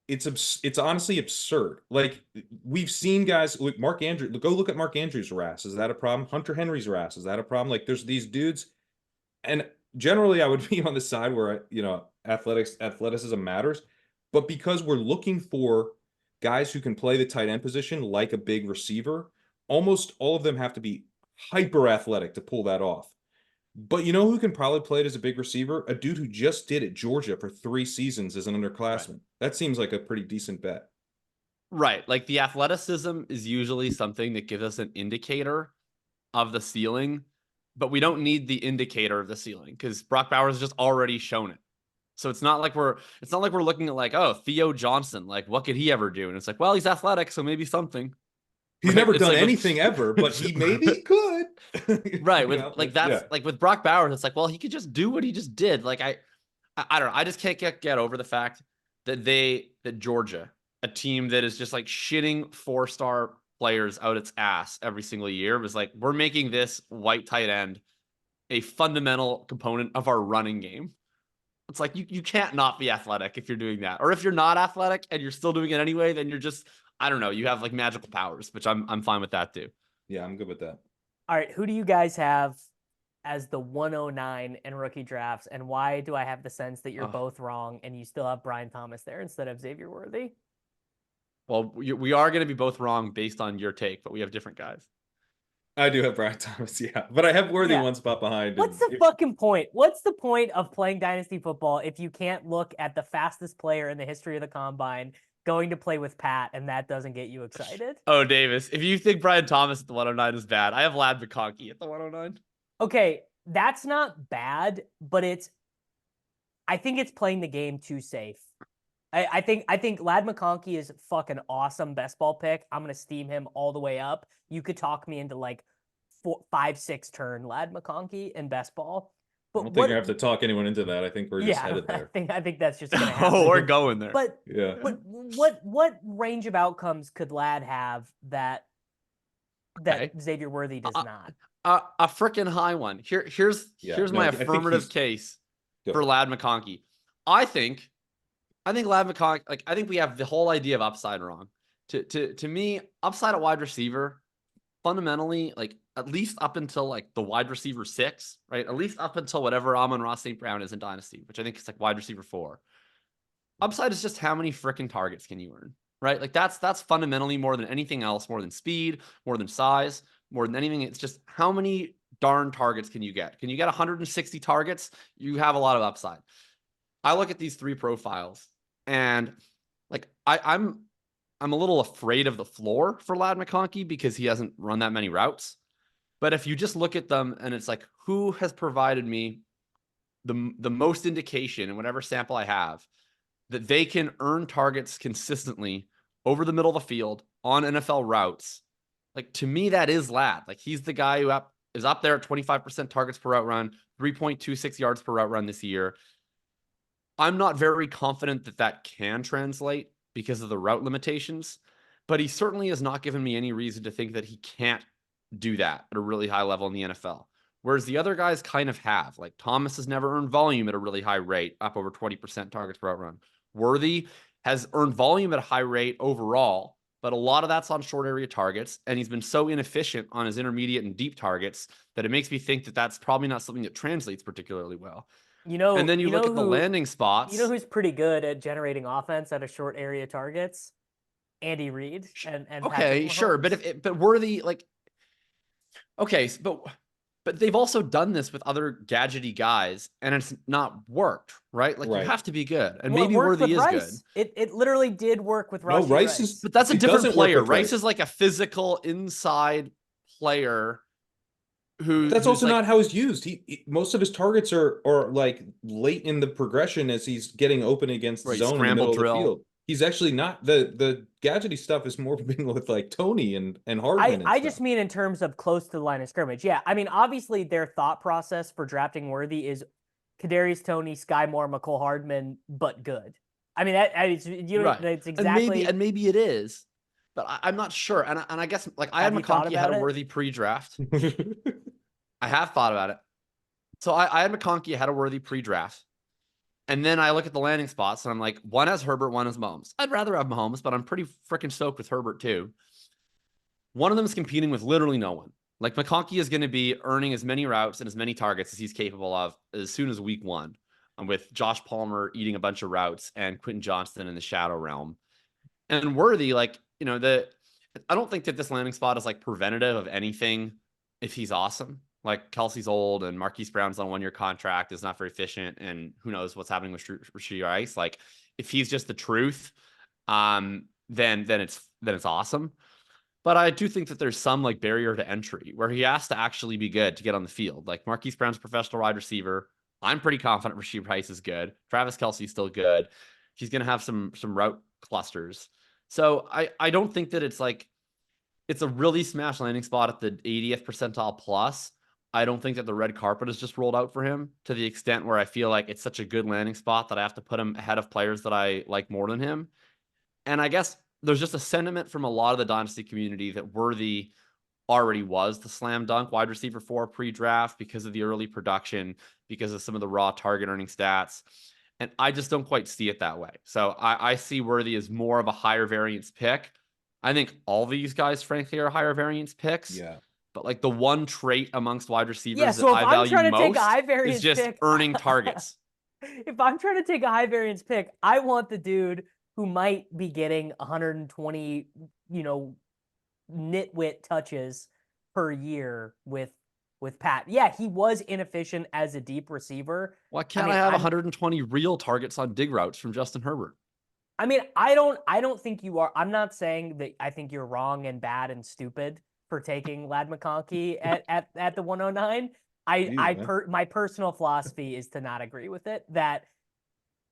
it's honestly absurd. Like we've seen guys like Mark Andrews. Go look at Mark Andrews' RAS. Is that a problem? Hunter Henry's RAS. Is that a problem? Like there's these dudes, and generally I would be on the side where athleticism matters, but because we're looking for guys who can play the tight end position like a big receiver, almost all of them have to be hyper athletic to pull that off. But you know who can probably play it as a big receiver? A dude who just did at Georgia for 3 seasons as an underclassman. Right. That seems like a pretty decent bet. Right. Like the athleticism is usually something that gives us an indicator of the ceiling, but we don't need the indicator of the ceiling because Brock Bowers has just already shown it. So it's not like we're looking at like, oh, Theo Johnson, like what could he ever do? And it's like, well, he's athletic, so maybe something. He's right? never It's done like anything ever, but he maybe could. right. You With know? like that's Yeah. like with Brock Bowers, it's like, well, he could just do what he just did. Like I don't know. I just can't get over the fact that Georgia, a team that is just like shitting 4-star players out its ass every single year, was like, we're making this white tight end a fundamental component of our running game. It's like you can't not be athletic if you're doing that. Or if you're not athletic and you're still doing it anyway, then you're just, I don't know, you have like magical powers, which I'm fine with that too. Yeah, I'm good with that. All right, who do you guys have as the 109 in rookie drafts, and why do I have the sense that you're both wrong and you still have Brian Thomas there instead of Xavier Worthy? Well, we are going to be both wrong based on your take, but we have different guys. I do have Brian Thomas, yeah, but I have Worthy Yeah. one spot behind. What's the fucking point? What's the point of playing Dynasty football if you can't look at the fastest player in the history of the combine going to play with Pat, and that doesn't get you excited? Oh, Davis, if you think Brian Thomas at the 109 is bad, I have Ladd McConkey at the 109. Okay, that's not bad, but I think it's playing the game too safe. I think Ladd McConkey is fucking awesome best ball pick. I'm gonna steam him all the way up. You could talk me into like 5-6 turn Ladd McConkey in best ball. But I don't think you have to talk anyone into that. I think we're just headed there. I think that's just gonna happen. Oh, we're going there. But yeah. What range of outcomes could Ladd have that Okay. Xavier Worthy does not? A freaking high one. Here's my affirmative case for Ladd McConkey. I think Ladd McConkey, like, I think we have the whole idea of upside wrong. To me, upside at wide receiver, fundamentally, like, at least up until like the wide receiver 6, right? At least up until whatever Amon-Ra St. Brown is in Dynasty, which I think is like wide receiver 4. Upside is just how many freaking targets can you earn, right? Like that's fundamentally more than anything else, more than speed, more than size, more than anything. It's just how many darn targets can you get? Can you get 160 targets? You have a lot of upside. I look at these 3 profiles and like I'm a little afraid of the floor for Ladd McConkey because he hasn't run that many routes. But if you just look at them and it's like, who has provided me the most indication in whatever sample I have that they can earn targets consistently over the middle of the field on NFL routes? Like, to me, that is Ladd. Like, he's the guy who is up there at 25% targets per route run, 3.26 yards per route run this year. I'm not very confident that can translate because of the route limitations, but he certainly has not given me any reason to think that he can't do that at a really high level in the NFL. Whereas the other guys kind of have. Like, Thomas has never earned volume at a really high rate, up over 20% targets per route run. Worthy has earned volume at a high rate overall, but a lot of that's on short area targets, and he's been so inefficient on his intermediate and deep targets that it makes me think that that's probably not something that translates particularly well. And then you look at the landing spots. You know who's pretty good at generating offense out of short area targets? Andy Reid and okay, sure, but Worthy, like, okay, but they've also done this with other gadgety guys, and it's not worked, right? Like, you have to be good, and maybe Worthy is good. It literally did work with Rice. No, Rice is, but that's a different player. Rice is like a physical inside player. That's also not how he's used. He most of his targets are like late in the progression as he's getting open against the zone in the middle of the field. He's actually not the gadgety stuff is more being with like Tony and Hardman. I just mean in terms of close to the line of scrimmage. Yeah, I mean, obviously their thought process for drafting Worthy is Kadarius Toney, Sky Moore, McCole Hardman, but good. I mean, it's exactly, and maybe it is, but I'm not sure. And I guess, like, I had McConkey ahead of Worthy pre-draft. I have thought about it. So I had McConkey ahead of Worthy pre-draft. And then I look at the landing spots and I'm like, one has Herbert, one has Mahomes. I'd rather have Mahomes, but I'm pretty freaking stoked with Herbert too. One of them is competing with literally no one. Like, McConkey is going to be earning as many routes and as many targets as he's capable of as soon as week 1, with Josh Palmer eating a bunch of routes and Quentin Johnston in the shadow realm. And Worthy, like, you know, I don't think that this landing spot is like preventative of anything if he's awesome. Like, Kelsey's old and Marquise Brown's on a 1-year contract, is not very efficient, and who knows what's happening with Rashee Rice. Like, if he's just the truth, then it's awesome. But I do think that there's some like barrier to entry where he has to actually be good to get on the field. Like, Marquise Brown's a professional wide receiver. I'm pretty confident Rashee Rice is good. Travis Kelce's still good. He's going to have some route clusters. So I don't think that it's it's a really smash landing spot at the 80th percentile plus. I don't think that the red carpet has just rolled out for him to the extent where I feel like it's such a good landing spot that I have to put him ahead of players that I like more than him. And I guess there's just a sentiment from a lot of the dynasty community that Worthy already was the slam dunk wide receiver 4 pre-draft because of the early production, because of some of the raw target earning stats. And I just don't quite see it that way. So I see Worthy as more of a higher variance pick. I think all these guys, frankly, are higher variance picks. Yeah. But like the one trait amongst wide receivers Yeah, that so if I I'm value trying to take most a high is variance just pick, earning targets. if I'm trying to take a high variance pick, I want the dude who might be getting 120, nitwit touches per year with Pat. Yeah, he was inefficient as a deep receiver. Why can't I have 120 real targets on dig routes from Justin Herbert? I mean, I don't think you are. I'm not saying that I think you're wrong and bad and stupid for taking Ladd McConkey at the 109. My personal philosophy is to not agree with it. That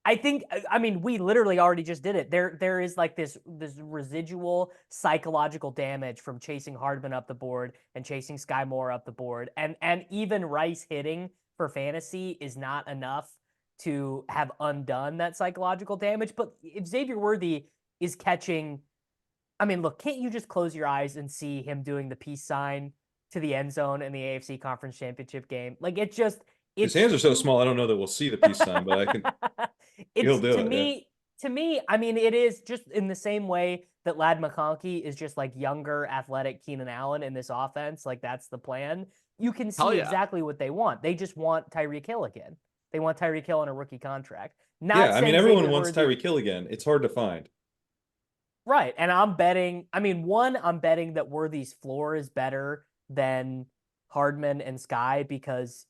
I mean, we literally already just did it. There is like this residual psychological damage from chasing Hardman up the board and chasing Sky Moore up the board, and even Rice hitting for fantasy is not enough to have undone that psychological damage. But if Xavier Worthy is catching, I mean, look, can't you just close your eyes and see him doing the peace sign to the end zone in the AFC Conference Championship game? Like, His hands are so small, I don't know that we'll see the peace sign, but I can. He'll do it. To me, I mean, it is just in the same way that Ladd McConkey is just like younger, athletic Keenan Allen in this offense. Like, that's the plan. You can see exactly what they want. They just want Tyreek Hill again. They want Tyreek Hill on a rookie contract. I mean, everyone wants Tyreek Hill again. It's hard to find. Right. And I'm betting that Worthy's floor is better than Hardman and Sky because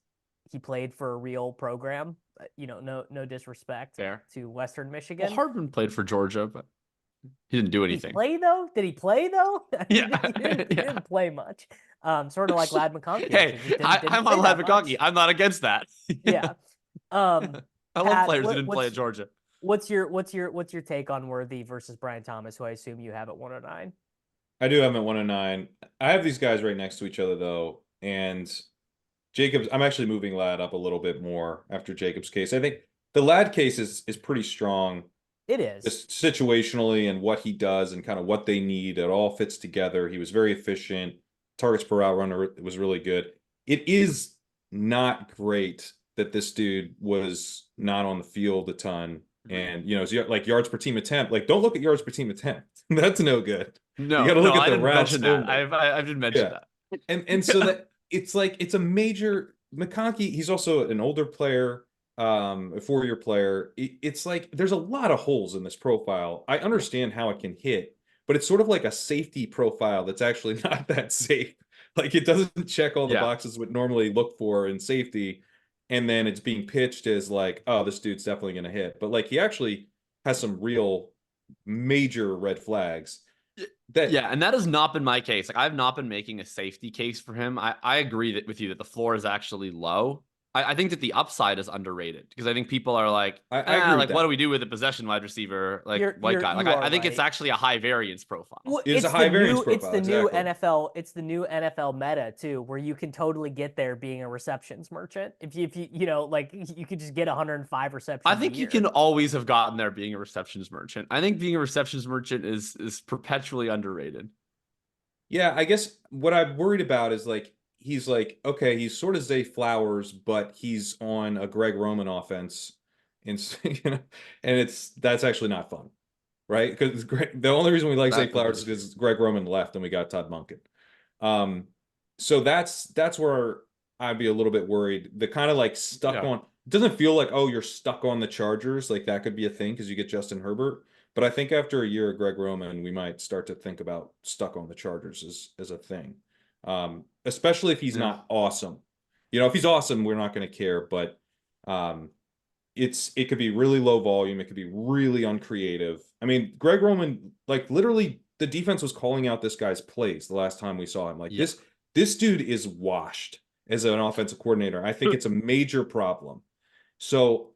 he played for a real program. No disrespect to Western Michigan. Well, Hardman played for Georgia, but he didn't do anything. Did he play though? Yeah. He didn't play much. Sort of like Ladd McConkey. Hey, I'm on Ladd McConkey. I'm not against that. Yeah. I love players who didn't play at Georgia. What's your take on Worthy versus Brian Thomas, who I assume you have at 109? I do have him at 109. I have these guys right next to each other though, and Jacobs. I'm actually moving Ladd up a little bit more after Jacobs' case. I think the Ladd case is pretty strong. It is. Just situationally and what he does and kind of what they need. It all fits together. He was very efficient. Targets per route runner was really good. It is not great that this dude was not on the field a ton. And, like yards per team attempt. Like, don't look at yards per team attempt. That's no good. No, you got to look at the routes. I didn't mention that. And so that it's like it's a major McConkey. He's also an older player, a 4-year player. It's like there's a lot of holes in this profile. I understand how it can hit, but it's sort of like a safety profile that's actually not that safe. Like it doesn't check all the boxes would normally look for in safety. And then it's being pitched as like, oh, this dude's definitely going to hit. But like he actually has some real major red flags. And that has not been my case. Like I've not been making a safety case for him. I agree with you that the floor is actually low. I think that the upside is underrated because I think people are like, like what do we do with a possession wide receiver like white guy? Like I think it's actually a high variance profile. Well, it's a high variance profile. It's the new NFL. It's the new NFL meta too, where you can totally get there being a receptions merchant. If you like you could just get 105 receptions. I think you can always have gotten there being a receptions merchant. I think being a receptions merchant is perpetually underrated. Yeah, I guess what I'm worried about is like. He's like, okay, he's sort of Zay Flowers, but he's on a Greg Roman offense. And, and that's actually not fun, right? Because the only reason we like Zay Flowers is because Greg Roman left and we got Todd Monken. So that's where I'd be a little bit worried. The kind of like stuck on, it doesn't feel like, oh, you're stuck on the Chargers. Like that could be a thing because you get Justin Herbert. But I think after a year of Greg Roman, we might start to think about stuck on the Chargers as a thing. Especially if he's not awesome. If he's awesome, we're not going to care, but it could be really low volume, it could be really uncreative. I mean, Greg Roman, like literally the defense was calling out this guy's plays the last time we saw him. Like this dude is washed as an offensive coordinator. I think it's a major problem. So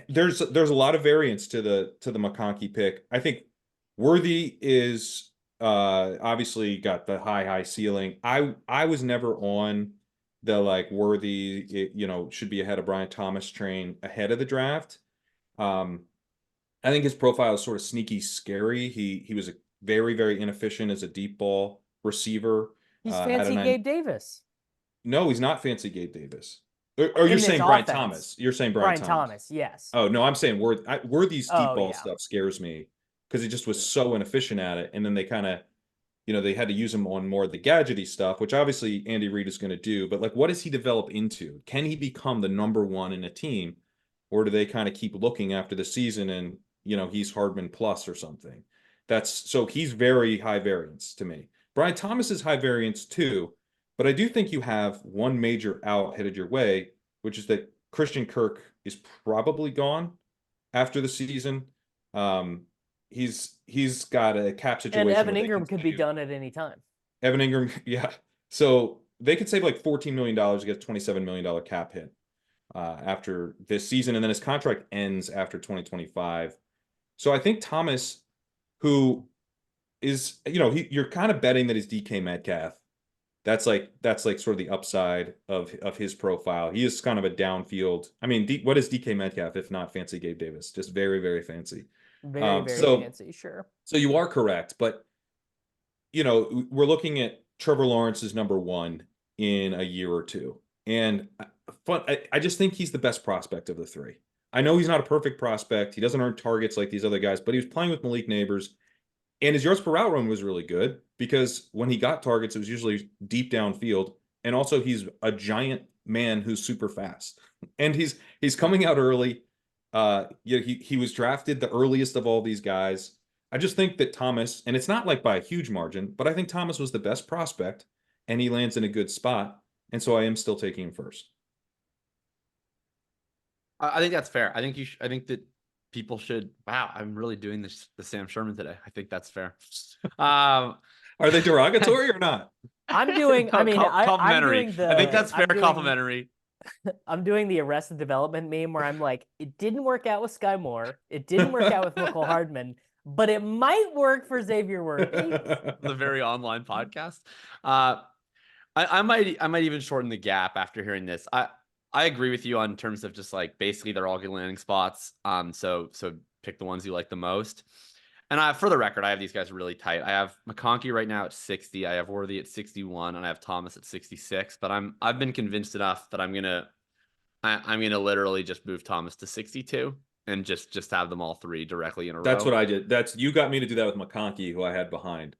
there's a lot of variance to the McConkey pick. I think Worthy is Obviously got the high ceiling. I was never on the like Worthy, should be ahead of Brian Thomas train ahead of the draft. I think his profile is sort of sneaky scary. He was a very, very inefficient as a deep ball receiver. He's fancy Gabe Davis. No, he's not fancy Gabe Davis. Or you're In this saying Brian offense. Thomas. You're saying Brian Thomas, yes. Oh, no, I'm saying Worthy's deep ball yeah. stuff scares me because he just was so inefficient at it. And then they kind of, they had to use him on more of the gadgety stuff, which obviously Andy Reid is going to do. But like, what does he develop into? Can he become the number one in a team? Or do they kind of keep looking after the season and, he's Hardman plus or something? So he's very high variance to me. Brian Thomas is high variance too. But I do think you have one major out headed your way, which is that Christian Kirk is probably gone after the season. He's got a cap situation. And Evan Ingram could be done at any time. Evan Ingram, yeah. So they could save like $14 million to get a $27 million cap hit after this season. And then his contract ends after 2025. So I think Thomas, who is, you're kind of betting that he's DK Metcalf. That's like sort of the upside of his profile. He is kind of a downfield. I mean, what is DK Metcalf if not fancy Gabe Davis? Just very, very fancy. Very fancy, sure. So you are correct, but we're looking at Trevor Lawrence's number one in a year or two, and I just think he's the best prospect of the three. I know he's not a perfect prospect. He doesn't earn targets like these other guys, but he was playing with Malik Neighbors. And his yards per route run was really good because when he got targets, it was usually deep downfield. And also he's a giant man who's super fast. And he's coming out early. He was drafted the earliest of all these guys. I just think that Thomas, and it's not like by a huge margin, but I think Thomas was the best prospect and he lands in a good spot. And so I am still taking him first. I think that's fair. I think that people should. Wow, I'm really doing the Sam Sherman today. I think that's fair. Are they derogatory or not? I'm doing. I mean, complimentary. I'm doing I think that's fair. Complimentary. I'm doing the Arrested Development meme where I'm like, it didn't work out with Sky Moore. It didn't work out with Michael Hardman, but it might work for Xavier Worthy. The very online podcast. I might even shorten the gap after hearing this. I agree with you on terms of just like basically they're all good landing spots. So pick the ones you like the most. And for the record, I have these guys really tight. I have McConkey right now at 60. I have Worthy at 61, and I have Thomas at 66. But I've been convinced enough that I'm gonna literally just move Thomas to 62 and just have them all three directly in a row. That's what I did. You got me to do that with McConkey, who I had behind.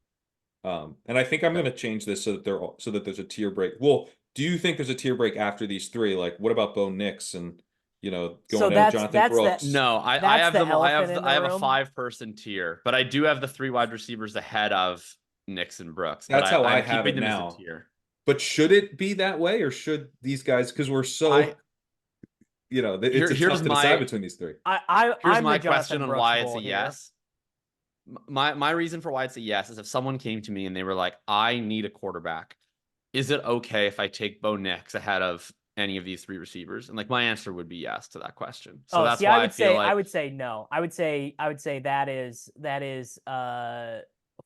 And I think I'm gonna change this so that there's a tier break. Well, do you think there's a tier break after these three? Like, what about Bo Nix and going to Jonathan Brooks? No, I have them. I have a 5-person tier, but I do have the 3 wide receivers ahead of Nix and Brooks. That's how I have it now. But should it be that way, or should these guys? Because we're so, it's tough to decide between these three. Here's my question on why it's a yes. My reason for why it's a yes is if someone came to me and they were like, "I need a quarterback. Is it okay if I take Bo Nix ahead of any of these 3 receivers?" And like my answer would be yes to that question. So that's why I would say no. I would say that is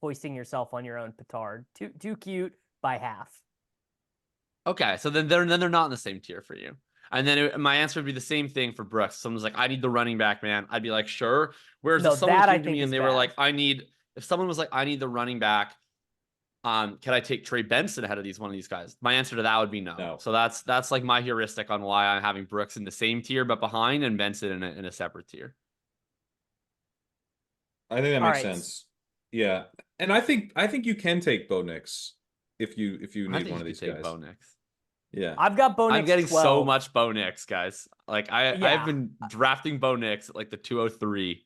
hoisting yourself on your own petard. Too cute by half. Okay, so then they're not in the same tier for you. And then my answer would be the same thing for Brooks. Someone's like, "I need the running back, man." I'd be like, "Sure." Whereas if someone came to me and they were like, if someone was like, "I need the running back," can I take Trey Benson ahead of one of these guys? My answer to that would be no. So that's like my heuristic on why I'm having Brooks in the same tier but behind, and Benson in a separate tier. I think that makes sense. Yeah, and I think you can take Bo Nix if you need one of these guys. Bo Nix. Yeah, I've got Bo Nix. I'm getting 12. so much Bo Nix, guys. Like I've been drafting Bo Nix at like the 203.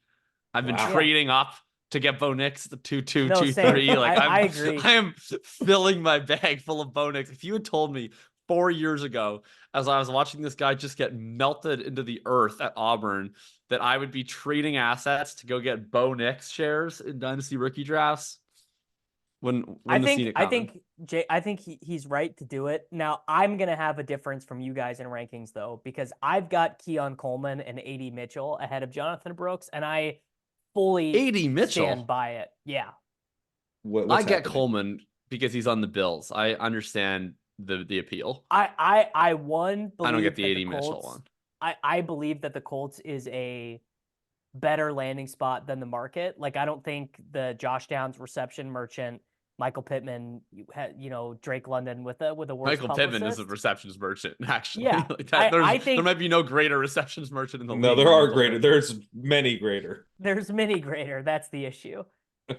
I've been trading up to get Bo Nix the 2-2, 2-3. Like I agree. I am filling my bag full of Bo Nix. If you had told me 4 years ago, as I was watching this guy just get melted into the earth at Auburn, that I would be trading assets to go get Bo Nix shares in dynasty rookie drafts. I think he's right to do it. Now I'm gonna have a difference from you guys in rankings though, because I've got Keon Coleman and Adonai Mitchell ahead of Jonathan Brooks, and I fully Mitchell stand by it. Yeah. what's get happening? Coleman because he's on the Bills. I understand the appeal. I I don't get believe the that 80 Mitchell Colts. one. I believe that the Colts is a better landing spot than the market. Like, I don't think the Josh Downs reception merchant, Michael Pittman, Drake London with a worse Michael Pittman is a publicist. receptions merchant, actually. Yeah, Like that, I there think might be no greater receptions merchant in the No, league. there than are Michael greater. Pittman. There's many greater. there's many greater. That's the issue.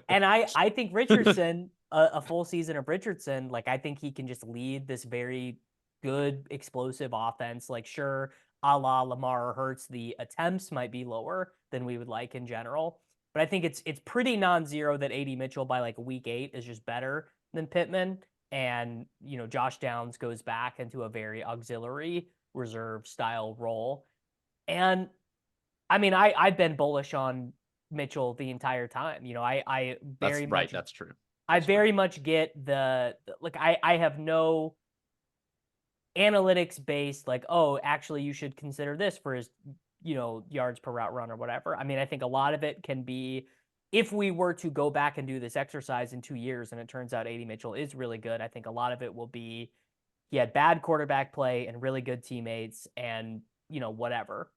And I think Richardson, a full season of Richardson, like, I think he can just lead this very good, explosive offense. Like, sure, a la Lamar or Hurts, the attempts might be lower than we would like in general. But I think it's pretty non-zero that AD Mitchell by like week 8 is just better than Pittman. And, Josh Downs goes back into a very auxiliary reserve style role. And I mean, I've been bullish on Mitchell the entire time. I That's very right. much That's true. I That's true. very much get like I have no analytics based like, oh, actually you should consider this for his yards per route run or whatever. I mean, I think a lot of it can be, if we were to go back and do this exercise in 2 years and it turns out AD Mitchell is really good, I think a lot of it will be he had bad quarterback play and really good teammates and whatever.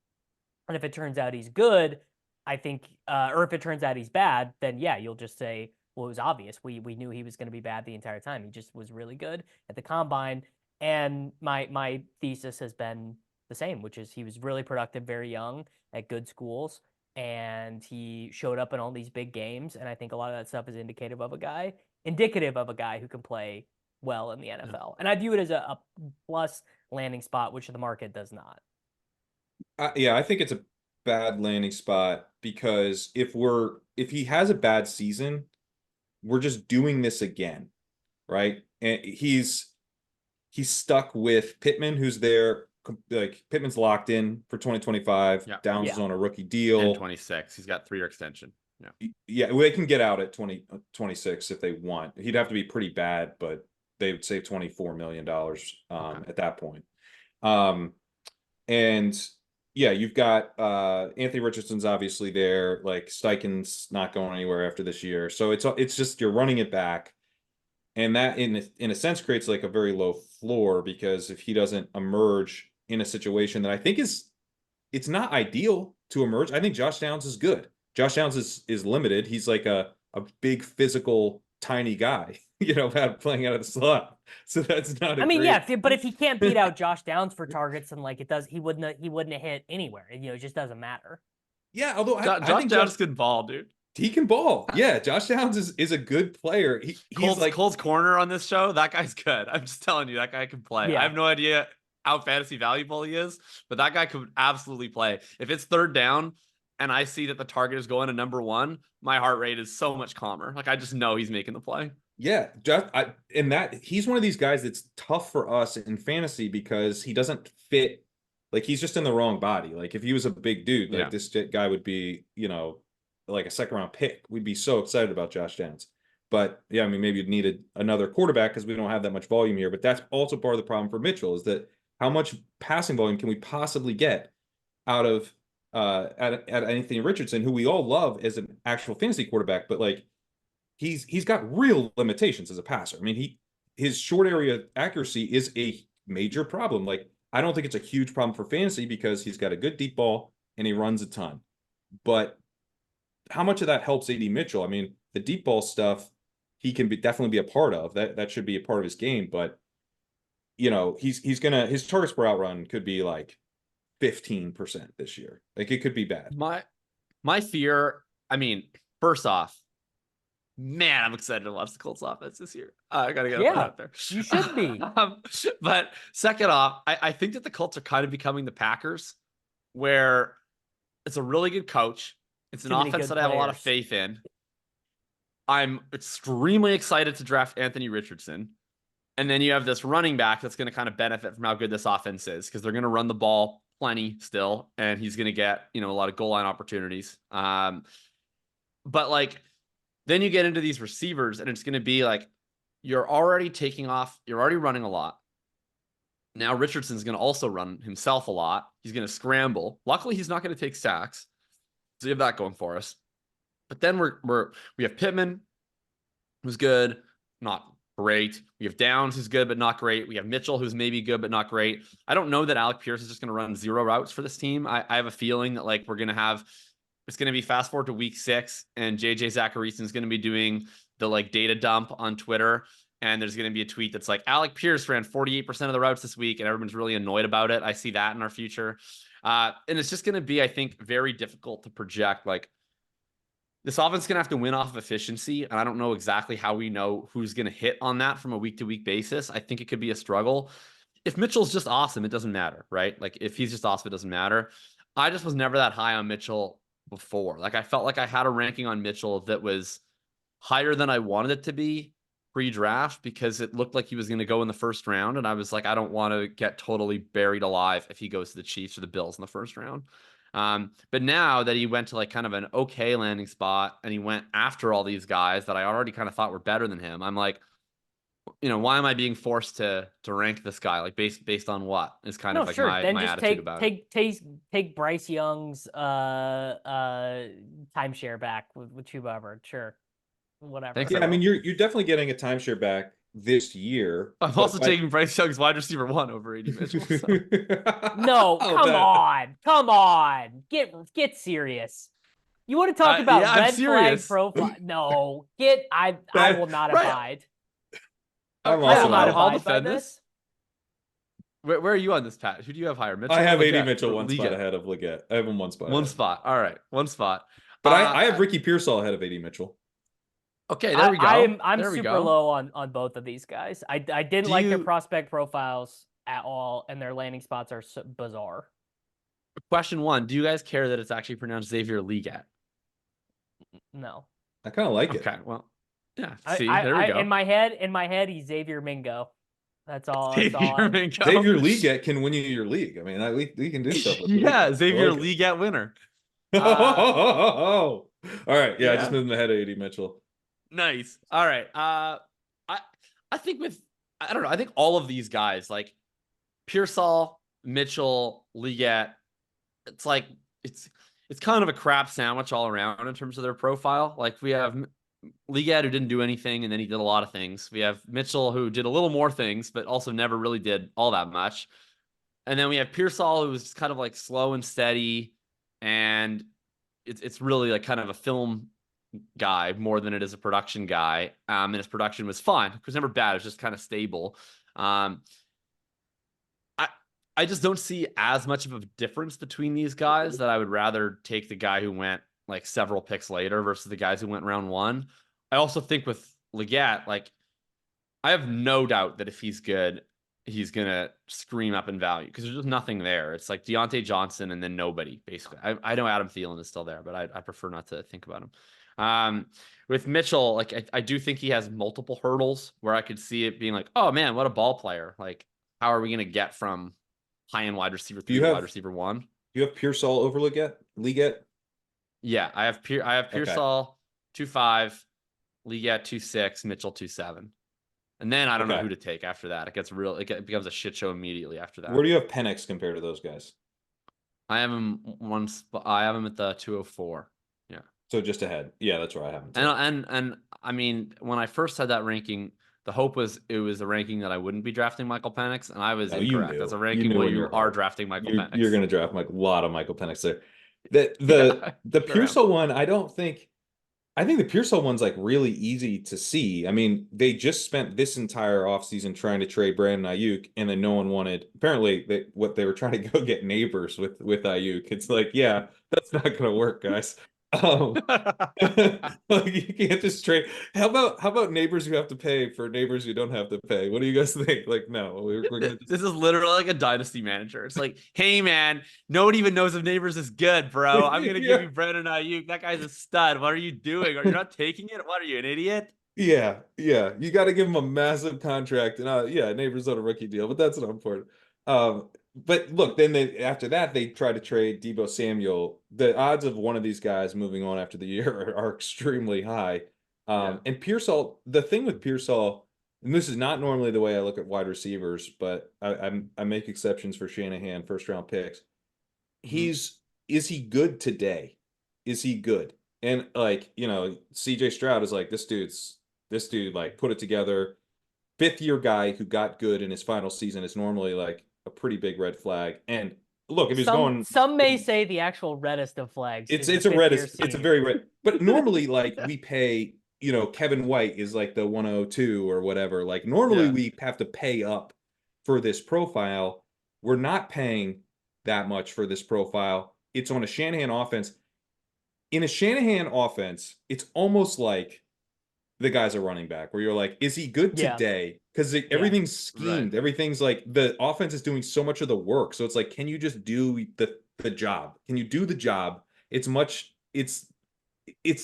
And if it turns out he's good, I think, or if it turns out he's bad, then yeah, you'll just say, well, it was obvious. We knew he was going to be bad the entire time. He just was really good at the combine. And my thesis has been the same, which is he was really productive, very young at good schools, and he showed up in all these big games. And I think a lot of that stuff is indicative of a guy who can play well in the NFL. And I view it as a plus landing spot, which the market does not. Yeah, I think it's a bad landing spot because if he has a bad season, we're just doing this again, right? And he's stuck with Pittman, who's there. Like, Pittman's locked in for 2025. Yeah. Downs is on a rookie deal. And 26. He's got 3-year extension. Yeah. Yeah, well, they can get out at 26 if they want. He'd have to be pretty bad, but they would save $24 million at that point. And yeah, you've got Anthony Richardson's obviously there. Like, Steichen's not going anywhere after this year, so it's just you're running it back, and that in a sense creates like a very low floor, because if he doesn't emerge in a situation that I think it's not ideal to emerge. I think Josh Downs is good. Josh Downs is limited. He's like a big physical tiny guy, playing out of the slot. So that's not. But if he can't beat out Josh Downs for targets, then like he wouldn't have hit anywhere. It just doesn't matter. Yeah, although I think Josh can ball, dude. He can ball. Yeah, Josh Downs is a good player. He's like Cole's corner on this show. That guy's good. I'm just telling you, that guy can play. Yeah. I have no idea how fantasy valuable he is, but that guy could absolutely play. If it's third down and I see that the target is going to number 1, my heart rate is so much calmer. Like, I just know he's making the play. Yeah, he's one of these guys that's tough for us in fantasy because he doesn't fit. Like, he's just in the wrong body. Like, if he was a big dude, like this guy would be, like a second round pick. We'd be so excited about Josh Downs. But yeah, I mean, maybe you'd need another quarterback because we don't have that much volume here. But that's also part of the problem for Mitchell, is that how much passing volume can we possibly get out of at Anthony Richardson, who we all love as an actual fantasy quarterback, but like he's got real limitations as a passer. I mean, his short area accuracy is a major problem. Like, I don't think it's a huge problem for fantasy because he's got a good deep ball and he runs a ton. But how much of that helps AD Mitchell? I mean, the deep ball stuff he can definitely be a part of. That should be a part of his game. But his targets per out run could be like 15% this year. Like, it could be bad. My fear. I mean, first off, man, I'm excited to watch the Colts offense this year. I gotta get it out there. You should be. But second off, I think that the Colts are kind of becoming the Packers, where it's a really good coach. It's an offense that I have a lot of faith in. I'm extremely excited to draft Anthony Richardson. And then you have this running back that's going to kind of benefit from how good this offense is, because they're going to run the ball plenty still, and he's going to get, a lot of goal line opportunities. But like, then you get into these receivers, and it's going to be like, you're already taking off. You're already running a lot. Now Richardson's going to also run himself a lot. He's going to scramble. Luckily, he's not going to take sacks. So you have that going for us. But then we have Pittman, who's good, not great. We have Downs, who's good, but not great. We have Mitchell, who's maybe good, but not great. I don't know that Alec Pierce is just going to run 0 routes for this team. I have a feeling that like we're going to have, it's going to be fast forward to week 6, and JJ Zacharyson is going to be doing the like data dump on Twitter. And there's going to be a tweet that's like, Alec Pierce ran 48% of the routes this week, and everyone's really annoyed about it. I see that in our future. And it's just going to be, I think, very difficult to project. Like, this offense is going to have to win off of efficiency, and I don't know exactly how we know who's going to hit on that from a week-to-week basis. I think it could be a struggle. If Mitchell's just awesome, it doesn't matter, right? Like, if he's just awesome, it doesn't matter. I just was never that high on Mitchell before. Like, I felt like I had a ranking on Mitchell that was higher than I wanted it to be pre-draft because it looked like he was going to go in the first round, and I was like, I don't want to get totally buried alive if he goes to the Chiefs or the Bills in the first round. But now that he went to like kind of an okay landing spot and he went after all these guys that I already kind of thought were better than him, I'm like, why am I being forced to rank this guy? Like based on what is kind of like sure. Then my just attitude about it. take Bryce Young's timeshare back with whoever. Sure. Whatever. Thanks, Yeah, I mean you're definitely getting a timeshare back this year. I'm also taking Bryce Young's wide receiver 1 over AD Mitchell. So. No, come on. Get serious. You want to talk about red flag profile? No, I will not abide. I will not I'll defend this. Where are you on this, Pat? Who do you have higher? Mitchell? I have AD Mitchell one spot ahead of Leggette. I have him one spot. One spot. All right, one spot. But I have Ricky Pearsall ahead of AD Mitchell. Okay, there we go. I'm super low on both of these guys. I didn't like their prospect profiles at all, and their landing spots are so bizarre. Question 1: do you guys care that it's actually pronounced Xavier Leggette? No. I kind of like it. Okay, well, yeah. See, there we go. In my head, he's Xavier Mingo. That's all. Xavier Mingo. Xavier Leggette can win you your league. I mean, we can do stuff with yeah, Xavier Leggette winner. All right. Yeah, I just moved him ahead of AD Mitchell. Nice. All right. I think I don't know. I think all of these guys, like Pearsall, Mitchell, Leggette, it's like it's kind of a crap sandwich all around in terms of their profile. Like we have Leggette who didn't do anything, and then he did a lot of things. We have Mitchell who did a little more things, but also never really did all that much. And then we have Pearsall who was just kind of like slow and steady, and it's really like kind of a film guy more than it is a production guy. And his production was fine. It was never bad. It was just kind of stable. I just don't see as much of a difference between these guys that I would rather take the guy who went like several picks later versus the guys who went round 1. I also think with Leggette, like I have no doubt that if he's good, he's going to scream up in value because there's just nothing there. It's like Deontay Johnson and then nobody, basically. I know Adam Thielen is still there, but I prefer not to think about him. With Mitchell, like I do think he has multiple hurdles where I could see it being like, oh man, what a ball player. Like, how are we going to get from high-end wide receiver 3 to wide receiver 1? You have Pearsall over Leggette? Yeah, I have Pearsall 2.5, Leggette 2.6, Mitchell 2.7. And then I don't know who to take after that. It becomes a shit show immediately after that. Where do you have Penix compared to those guys? I have him I have him at the 204. Yeah. So just ahead. Yeah, that's where I have him. And I mean, when I first had that ranking, the hope was it was a ranking that I wouldn't be drafting Michael Penix, and I was incorrect. That's a ranking where you are drafting Michael Penix. You're going to draft a lot of Michael Penix there. The Pearsall one, I think the Pearsall one's like really easy to see. I mean, they just spent this entire offseason trying to trade Brandon Ayuk, and then no one wanted. Apparently, what they were trying to go get Neighbors with Ayuk. It's like, yeah, that's not going to work, guys. Like you can't just trade. How about Neighbors who have to pay for Neighbors who don't have to pay? What do you guys think? Like, no, we're gonna this is literally like a dynasty manager. It's like, hey man, nobody even knows if Neighbors is good, bro. I'm gonna give you Brandon Ayuk. That guy's a stud. What are you doing? Are you not taking it? What are you, an idiot? Yeah. You got to give him a massive contract, and Neighbors on a rookie deal, but that's not important. But look, then after that, they tried to trade Deebo Samuel. The odds of one of these guys moving on after the year are extremely high. And Pearsall, the thing with Pearsall, and this is not normally the way I look at wide receivers, but I make exceptions for Shanahan first round picks. Is he good today? Is he good? And like, CJ Stroud is like, this dude's This dude like put it together. 5th-year guy who got good in his final season is normally like a pretty big red flag. And look, if he's going, some may say the actual reddest of flags. it's is the a red, fifth-year it's a senior. very red. But normally, like we pay, Kevin White is like the 102 or whatever. Like normally we have to pay up for this profile. We're not paying that much for this profile. It's on a Shanahan offense. In a Shanahan offense, it's almost like the guy's a running back where you're like, is he good today? Because everything's schemed. Right. Everything's like the offense is doing so much of the work. So it's like, can you just do the job? Can you do the job? It's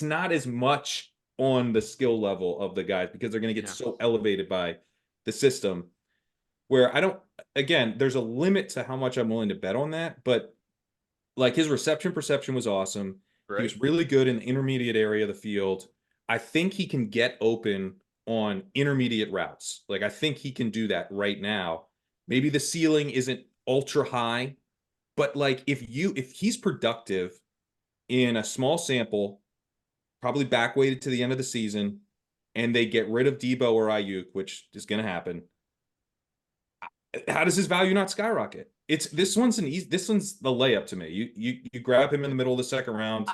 not as much on the skill level of the guys because they're going to get so elevated by the system where again, there's a limit to how much I'm willing to bet on that. But like his reception perception was awesome. Right. He was really good in the intermediate area of the field. I think he can get open on intermediate routes. Like, I think he can do that right now. Maybe the ceiling isn't ultra high, but like if he's productive in a small sample, probably back weighted to the end of the season, and they get rid of Debo or Ayuk, which is going to happen, how does his value not skyrocket? This one's the layup to me. You grab him in the middle of the second round.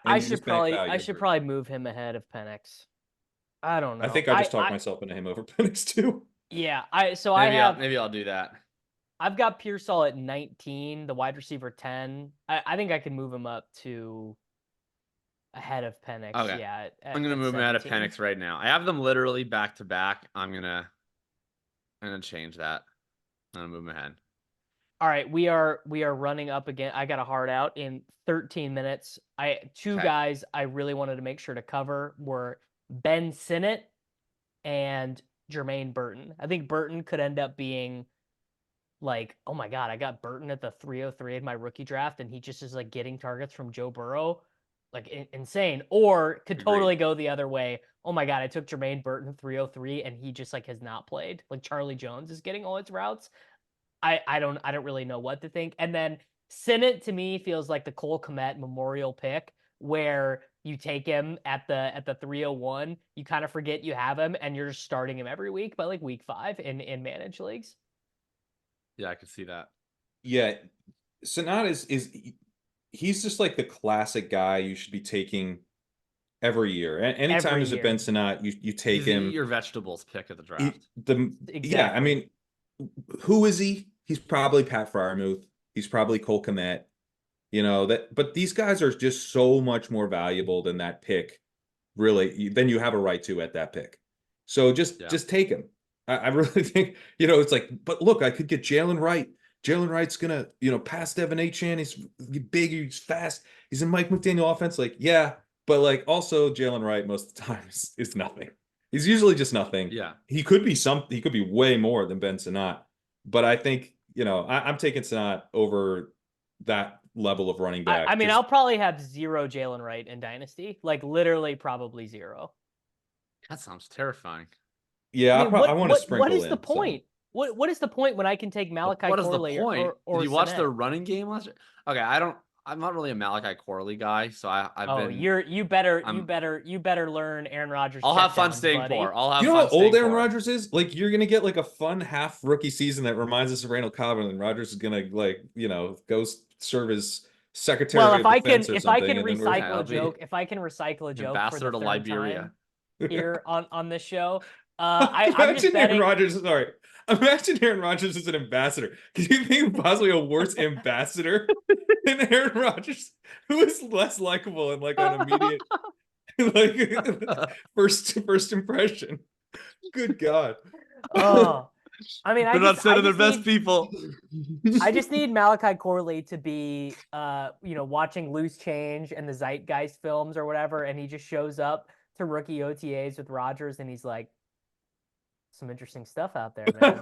I should probably move him ahead of Penix. I don't know. I think I just talked myself into him over Penix too. Yeah, maybe I'll do that. I've got Pearsall at 19, the wide receiver 10. I think I can move him up to ahead of Penix. Okay. Yeah, I'm gonna move him out of Penix right now. I have them literally back to back. I'm gonna change that. I'm gonna move him ahead. All right, we are running up again. I got a hard out in 13 minutes. Two guys I really wanted to make sure to cover were Ben Sinnott and Jermaine Burton. I think Burton could end up being like, oh my God, I got Burton at the 303 in my rookie draft, and he just is like getting targets from Joe Burrow, like insane. Or could totally go the other way. Oh my God, I took Jermaine Burton 303, and he just like has not played. Like Charlie Jones is getting all its routes. I don't really know what to think. And then Sinnott to me feels like the Cole Kmet memorial pick where you take him at the 301, you kind of forget you have him, and you're just starting him every week by like week 5 in managed leagues. Yeah, I could see that. Yeah, Sinnott he's just like the classic guy you should be taking every year. Anytime there's a Ben Sinnott, you take him. Your vegetables pick of the draft. Exactly. Yeah, I mean, who is he? He's probably Pat Freiermuth. He's probably Cole Kmet. But these guys are just so much more valuable than that pick. Really, than you have a right to at that pick. So just take him. I really think, it's like, but look, I could get Jalen Wright. Jalen Wright's gonna, pass Devin Achane. He's big, he's fast. He's in Mike McDaniel offense. Like, yeah, but like also Jalen Wright most of the time is nothing. He's usually just nothing. Yeah. He could be he could be way more than Ben Sinnott. But I think, I'm taking Sinnott over that level of running back. I mean, I'll probably have 0 Jalen Wright in Dynasty. Like literally probably 0. That sounds terrifying. Yeah, I want to sprinkle What is the point? What is the point when I can take Malachi Corley? What is the point? Or Did you watch Sinnott? the running game last year? Okay, I'm not really a Malachi Corley guy, so you better learn Aaron Rodgers. I'll have fun staying poor. You know how old Aaron Rodgers is? Like you're gonna get like a fun half rookie season that reminds us of Randall Cobb, and Rodgers is gonna go serve as secretary. Well, if I can recycle a joke, ambassador to Liberia here on this show. Imagine Aaron Rodgers. Sorry. Imagine Aaron Rodgers as an ambassador. Could you think possibly a worse ambassador than Aaron Rodgers, who is less likable and like an immediate first impression? Good God. Oh, I mean, they're not sending their best people. I just need Malachi Corley to be, watching Loose Change and the Zeitgeist films or whatever, and he just shows up to rookie OTAs with Rodgers, and he's like, some interesting stuff out there, man.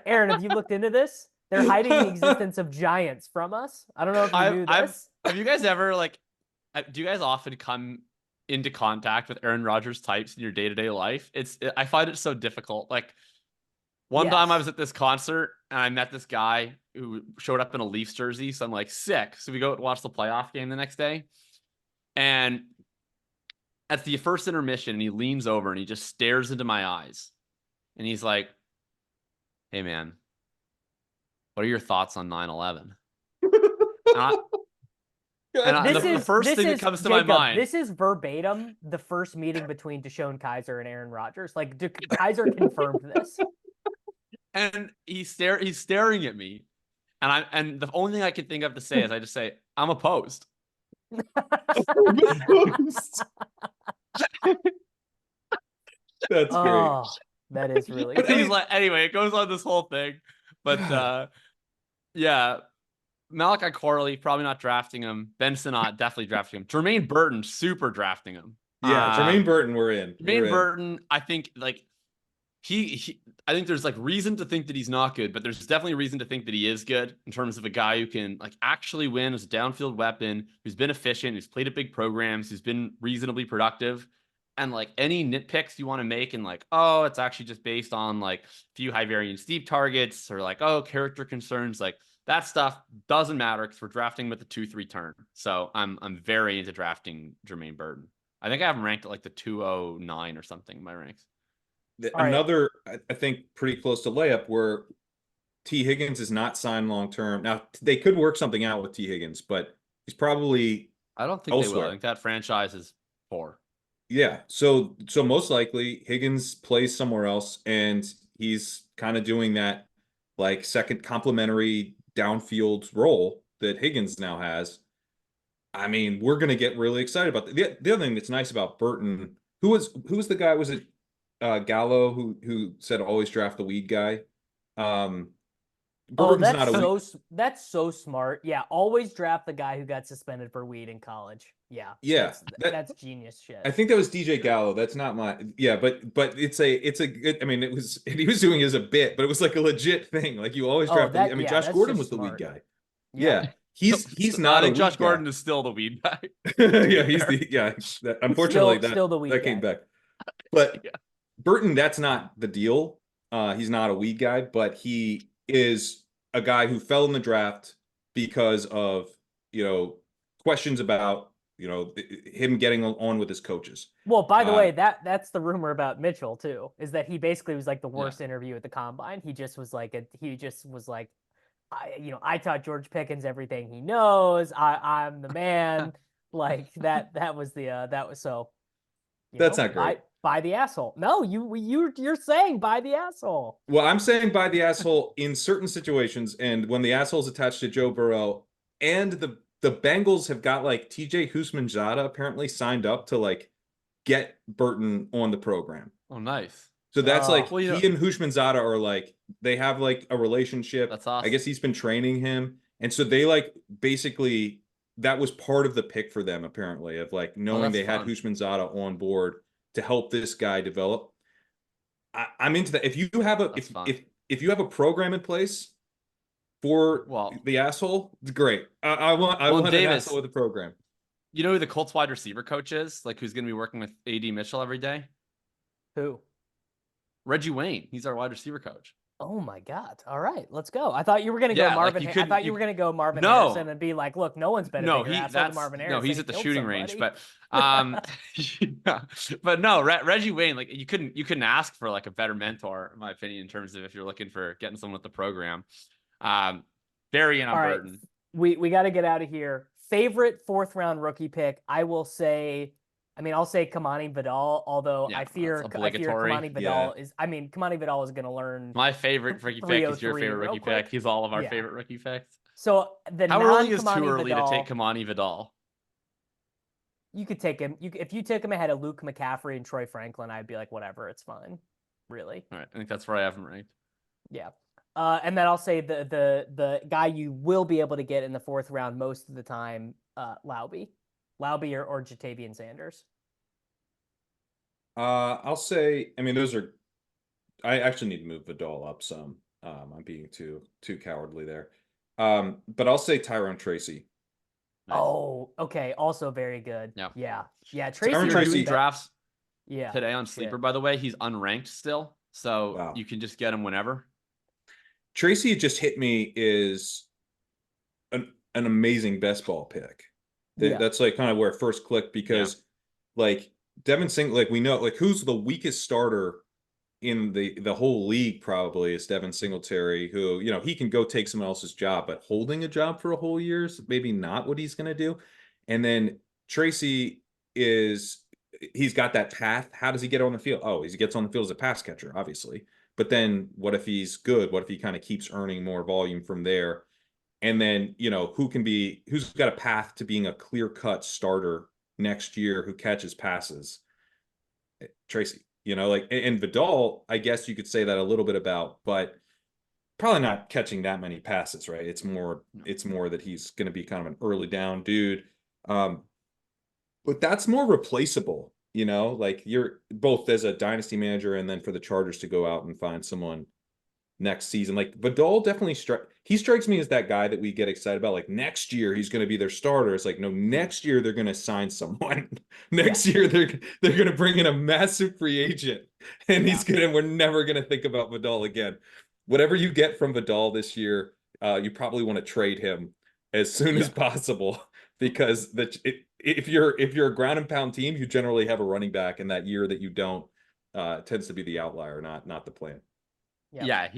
Aaron, have you looked into this? They're hiding the existence of giants from us. I don't know if you knew this. Have you guys ever do you guys often come into contact with Aaron Rodgers types in your day-to-day life? I find it so difficult. Like One time I Yes. was at this concert and I met this guy who showed up in a Leafs jersey. So I'm like, sick. So we go watch the playoff game the next day. And at the first intermission, and he leans over and he just stares into my eyes. And he's like, hey, man, what are your thoughts on 9/11? And the first thing that comes to my mind. This is verbatim the first meeting between Deshaun Kaiser and Aaron Rodgers. Like Kaiser confirmed this. And he's staring at me. And the only thing I can think of to say is I just say, I'm opposed. That's Oh, that is really And good. he's like, anyway, it goes on this whole thing. But yeah, Malachi Corley, probably not drafting him. Ben Sinnott, definitely drafting him. Jermaine Burton, super drafting him. Yeah, Jermaine Burton, we're in. Jermaine Burton, I think like I think there's like reason to think that he's not good, but there's definitely reason to think that he is good in terms of a guy who can like actually win as a downfield weapon, who's been efficient, who's played at big programs, who's been reasonably productive. And like any nitpicks you want to make and like, oh, it's actually just based on like a few high variance deep targets or like, oh, character concerns, like that stuff doesn't matter because we're drafting with the 2-3 turn. So I'm very into drafting Jermaine Burton. I think I have him ranked at like the 209 or something in my ranks. Another, I think, pretty close to layup where Tee Higgins is not signed long term. Now they could work something out with Tee Higgins, but he's probably I don't think elsewhere. they will. I think that franchise is poor. Yeah, so most likely Higgins plays somewhere else, and he's kind of doing that like second complementary downfield role that Higgins now has. I mean, we're gonna get really excited about the other thing that's nice about Burton. Who was the guy? Was it Gallo who said always draft the weed guy? Burton's that's so smart. Yeah, always draft the guy who got suspended for weed in college. Yeah. Yeah, that's genius shit. I think that was DJ Gallo. That's not my but it's a good. I mean, he was doing it as a bit, but it was like a legit thing. Like you always draft. Josh Gordon was the weed guy. Yeah, he's not. I think Josh Gordon is still the weed guy. Yeah, he's the unfortunately still the weed that came guy. back. But yeah. Burton, that's not the deal. He's not a weed guy, but he is a guy who fell in the draft because of questions about him getting on with his coaches. Well, by the way, that's the rumor about Michell too, is that he basically was like the worst interview at the combine. He just was like I taught George Pickens everything he knows. I'm the man. Like that was so. That's not great. Buy the asshole. No, you're saying buy the asshole. Well, I'm saying buy the asshole in certain situations, and when the asshole's attached to Joe Burrow, and the Bengals have got like TJ Houshmandzadeh apparently signed up to like get Burton on the program. Oh, nice. So that's he and Houshmandzadeh are like they have like a relationship. That's awesome. I guess he's been training him, and so they like basically that was part of the pick for them apparently of like knowing they had Houshmandzadeh on board to help this guy develop. I'm into that. If you have if you have a program in place for the asshole, it's great. I want an asshole with a program. You know who the Colts wide receiver coach is? Like who's going to be working with Adonai Mitchell every day? Who? Reggie Wayne. He's our wide receiver coach. Oh my God! All right, let's go. I thought you were going to go Marvin. I thought you were going to go Marvin Harrison and be like, "Look, no one's better than Marvin Harrison." No, he's at the shooting range, but but no, Reggie Wayne. Like you couldn't ask for like a better mentor, in my opinion, in terms of if you're looking for getting someone with the program. Very in on Burton. We got to get out of here. Favorite 4th round rookie pick? I'll say Kimani Vidal, although I fear Kimani Vidal is. Kimani Vidal is going to learn. My favorite rookie pick is your favorite rookie pick. He's all of our favorite rookie picks. So how early is too early to take Kimani Vidal? You could take him. If you took him ahead of Luke McCaffrey and Troy Franklin, I'd be like, whatever, it's fine. Really. All right, I think that's where I have him ranked. Yeah. And then I'll say the guy you will be able to get in the 4th round most of the time, Laube or Jatavian Sanders. I'll say, those are. I actually need to move Vidal up some. I'm being too cowardly there. But I'll say Tyrone Tracy. Nice. Oh, okay. Also very good. Yeah. Tracy drafts. Today on Sleeper, by the way, he's unranked still. So Wow. you can just get him whenever. Tracy just hit me is an amazing best ball pick. That's like kind of where it first clicked because like Devin Sing, like we know like who's the weakest starter in the whole league probably is Devin Singletary, who, you know, he can go take someone else's job, but holding a job for a whole year is maybe not what he's going to do. And then Tracy he's got that path. How does he get on the field? Oh, he gets on the field as a pass catcher, obviously. But then what if he's good? What if he kind of keeps earning more volume from there? And then, you know, who's got a path to being a clear-cut starter next year who catches passes? Tracy, you know, like, and Vidal, I guess you could say that a little bit about, but probably not catching that many passes, right? It's more that he's going to be kind of an early down dude. But that's more replaceable, you know, like you're both as a dynasty manager and then for the Chargers to go out and find someone next season. Like Vidal definitely strikes me as that guy that we get excited about. Like next year he's going to be their starter. It's like, no, next year they're going to sign someone. Next year they're going to bring in a massive free agent, and we're never going to think about Vidal again. Whatever you get from Vidal this year, you probably want to trade him as soon as possible, because if you're a ground and pound team, you generally have a running back, and that year that you don't tends to be the outlier, not the plan. Yeah,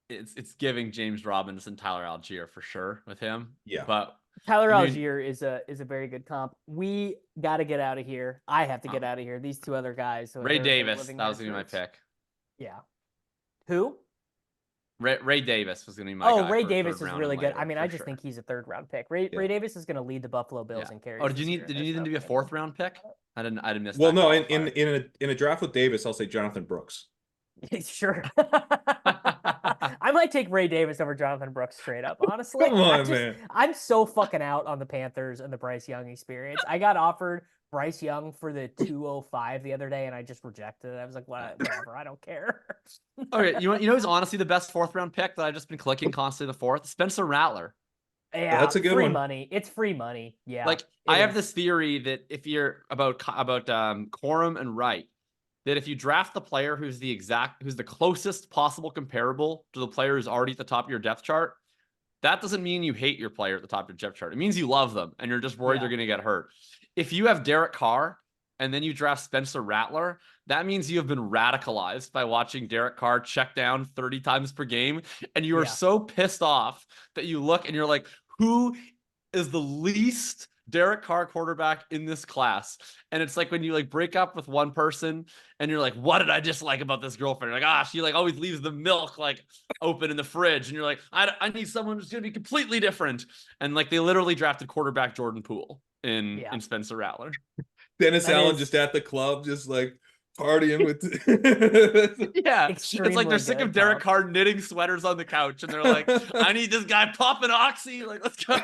it's giving James Robinson, Tyler Algier for sure with him. Yeah. But Tyler Algier is a very good comp. We got to get out of here. I have to get out of here. These two other guys. Ray Davis, that was going to be my pick. Yeah. Who? Ray Davis was going to be my guy. Ray Davis is really good. I mean, I just think he's a third round pick. Ray Davis is going to lead the Buffalo Bills in carries. Oh, did you need him to be a fourth round pick? I didn't miss. Well, no, in a draft with Davis, I'll say Jonathan Brooks. Sure. I might take Ray Davis over Jonathan Brooks straight up, honestly. Come on, man. I'm so fucking out on the Panthers and the Bryce Young experience. I got offered Bryce Young for the 205 the other day, and I just rejected it. I was like, whatever, I don't care. Okay, you know who's honestly the best fourth round pick that I've just been clicking constantly the fourth? Spencer Rattler. Yeah, that's a good free one. Money. It's free money. Yeah. Like I have this theory that if you're about Corum and Wright, that if you draft the player who's the closest possible comparable to the player who's already at the top of your depth chart, that doesn't mean you hate your player at the top of your depth chart. It means you love them and you're just worried they're going to get hurt. If you have Derek Carr and then you draft Spencer Rattler, that means you have been radicalized by watching Derek Carr check down 30 times per game. And you are so pissed off that you look and you're like, who is the least Derek Carr quarterback in this class? And it's like when you like break up with one person and you're like, what did I dislike about this girlfriend? You're like, she like always leaves the milk like open in the fridge. And you're like, I need someone who's going to be completely different. And like they literally drafted quarterback Jordan Poole in Spencer Rattler. Dennis Allen just at the club, just like partying with it's like they're sick of Derek Carr knitting sweaters on the couch and they're like, I need this guy popping oxy, like let's go.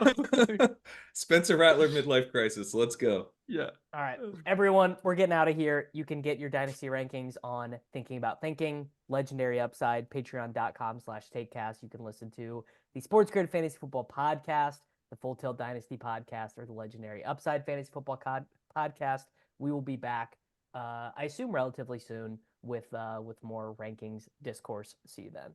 Spencer Rattler midlife crisis, let's go. All right, everyone, we're getting out of here. You can get your dynasty rankings on Thinking About Thinking, Legendary Upside, patreon.com/takecast. You can listen to the Sports Grid Fantasy Football Podcast, the Full Tilt Dynasty Podcast, or the Legendary Upside Fantasy Football Podcast. We will be back, I assume relatively soon, with more rankings discourse. See you then.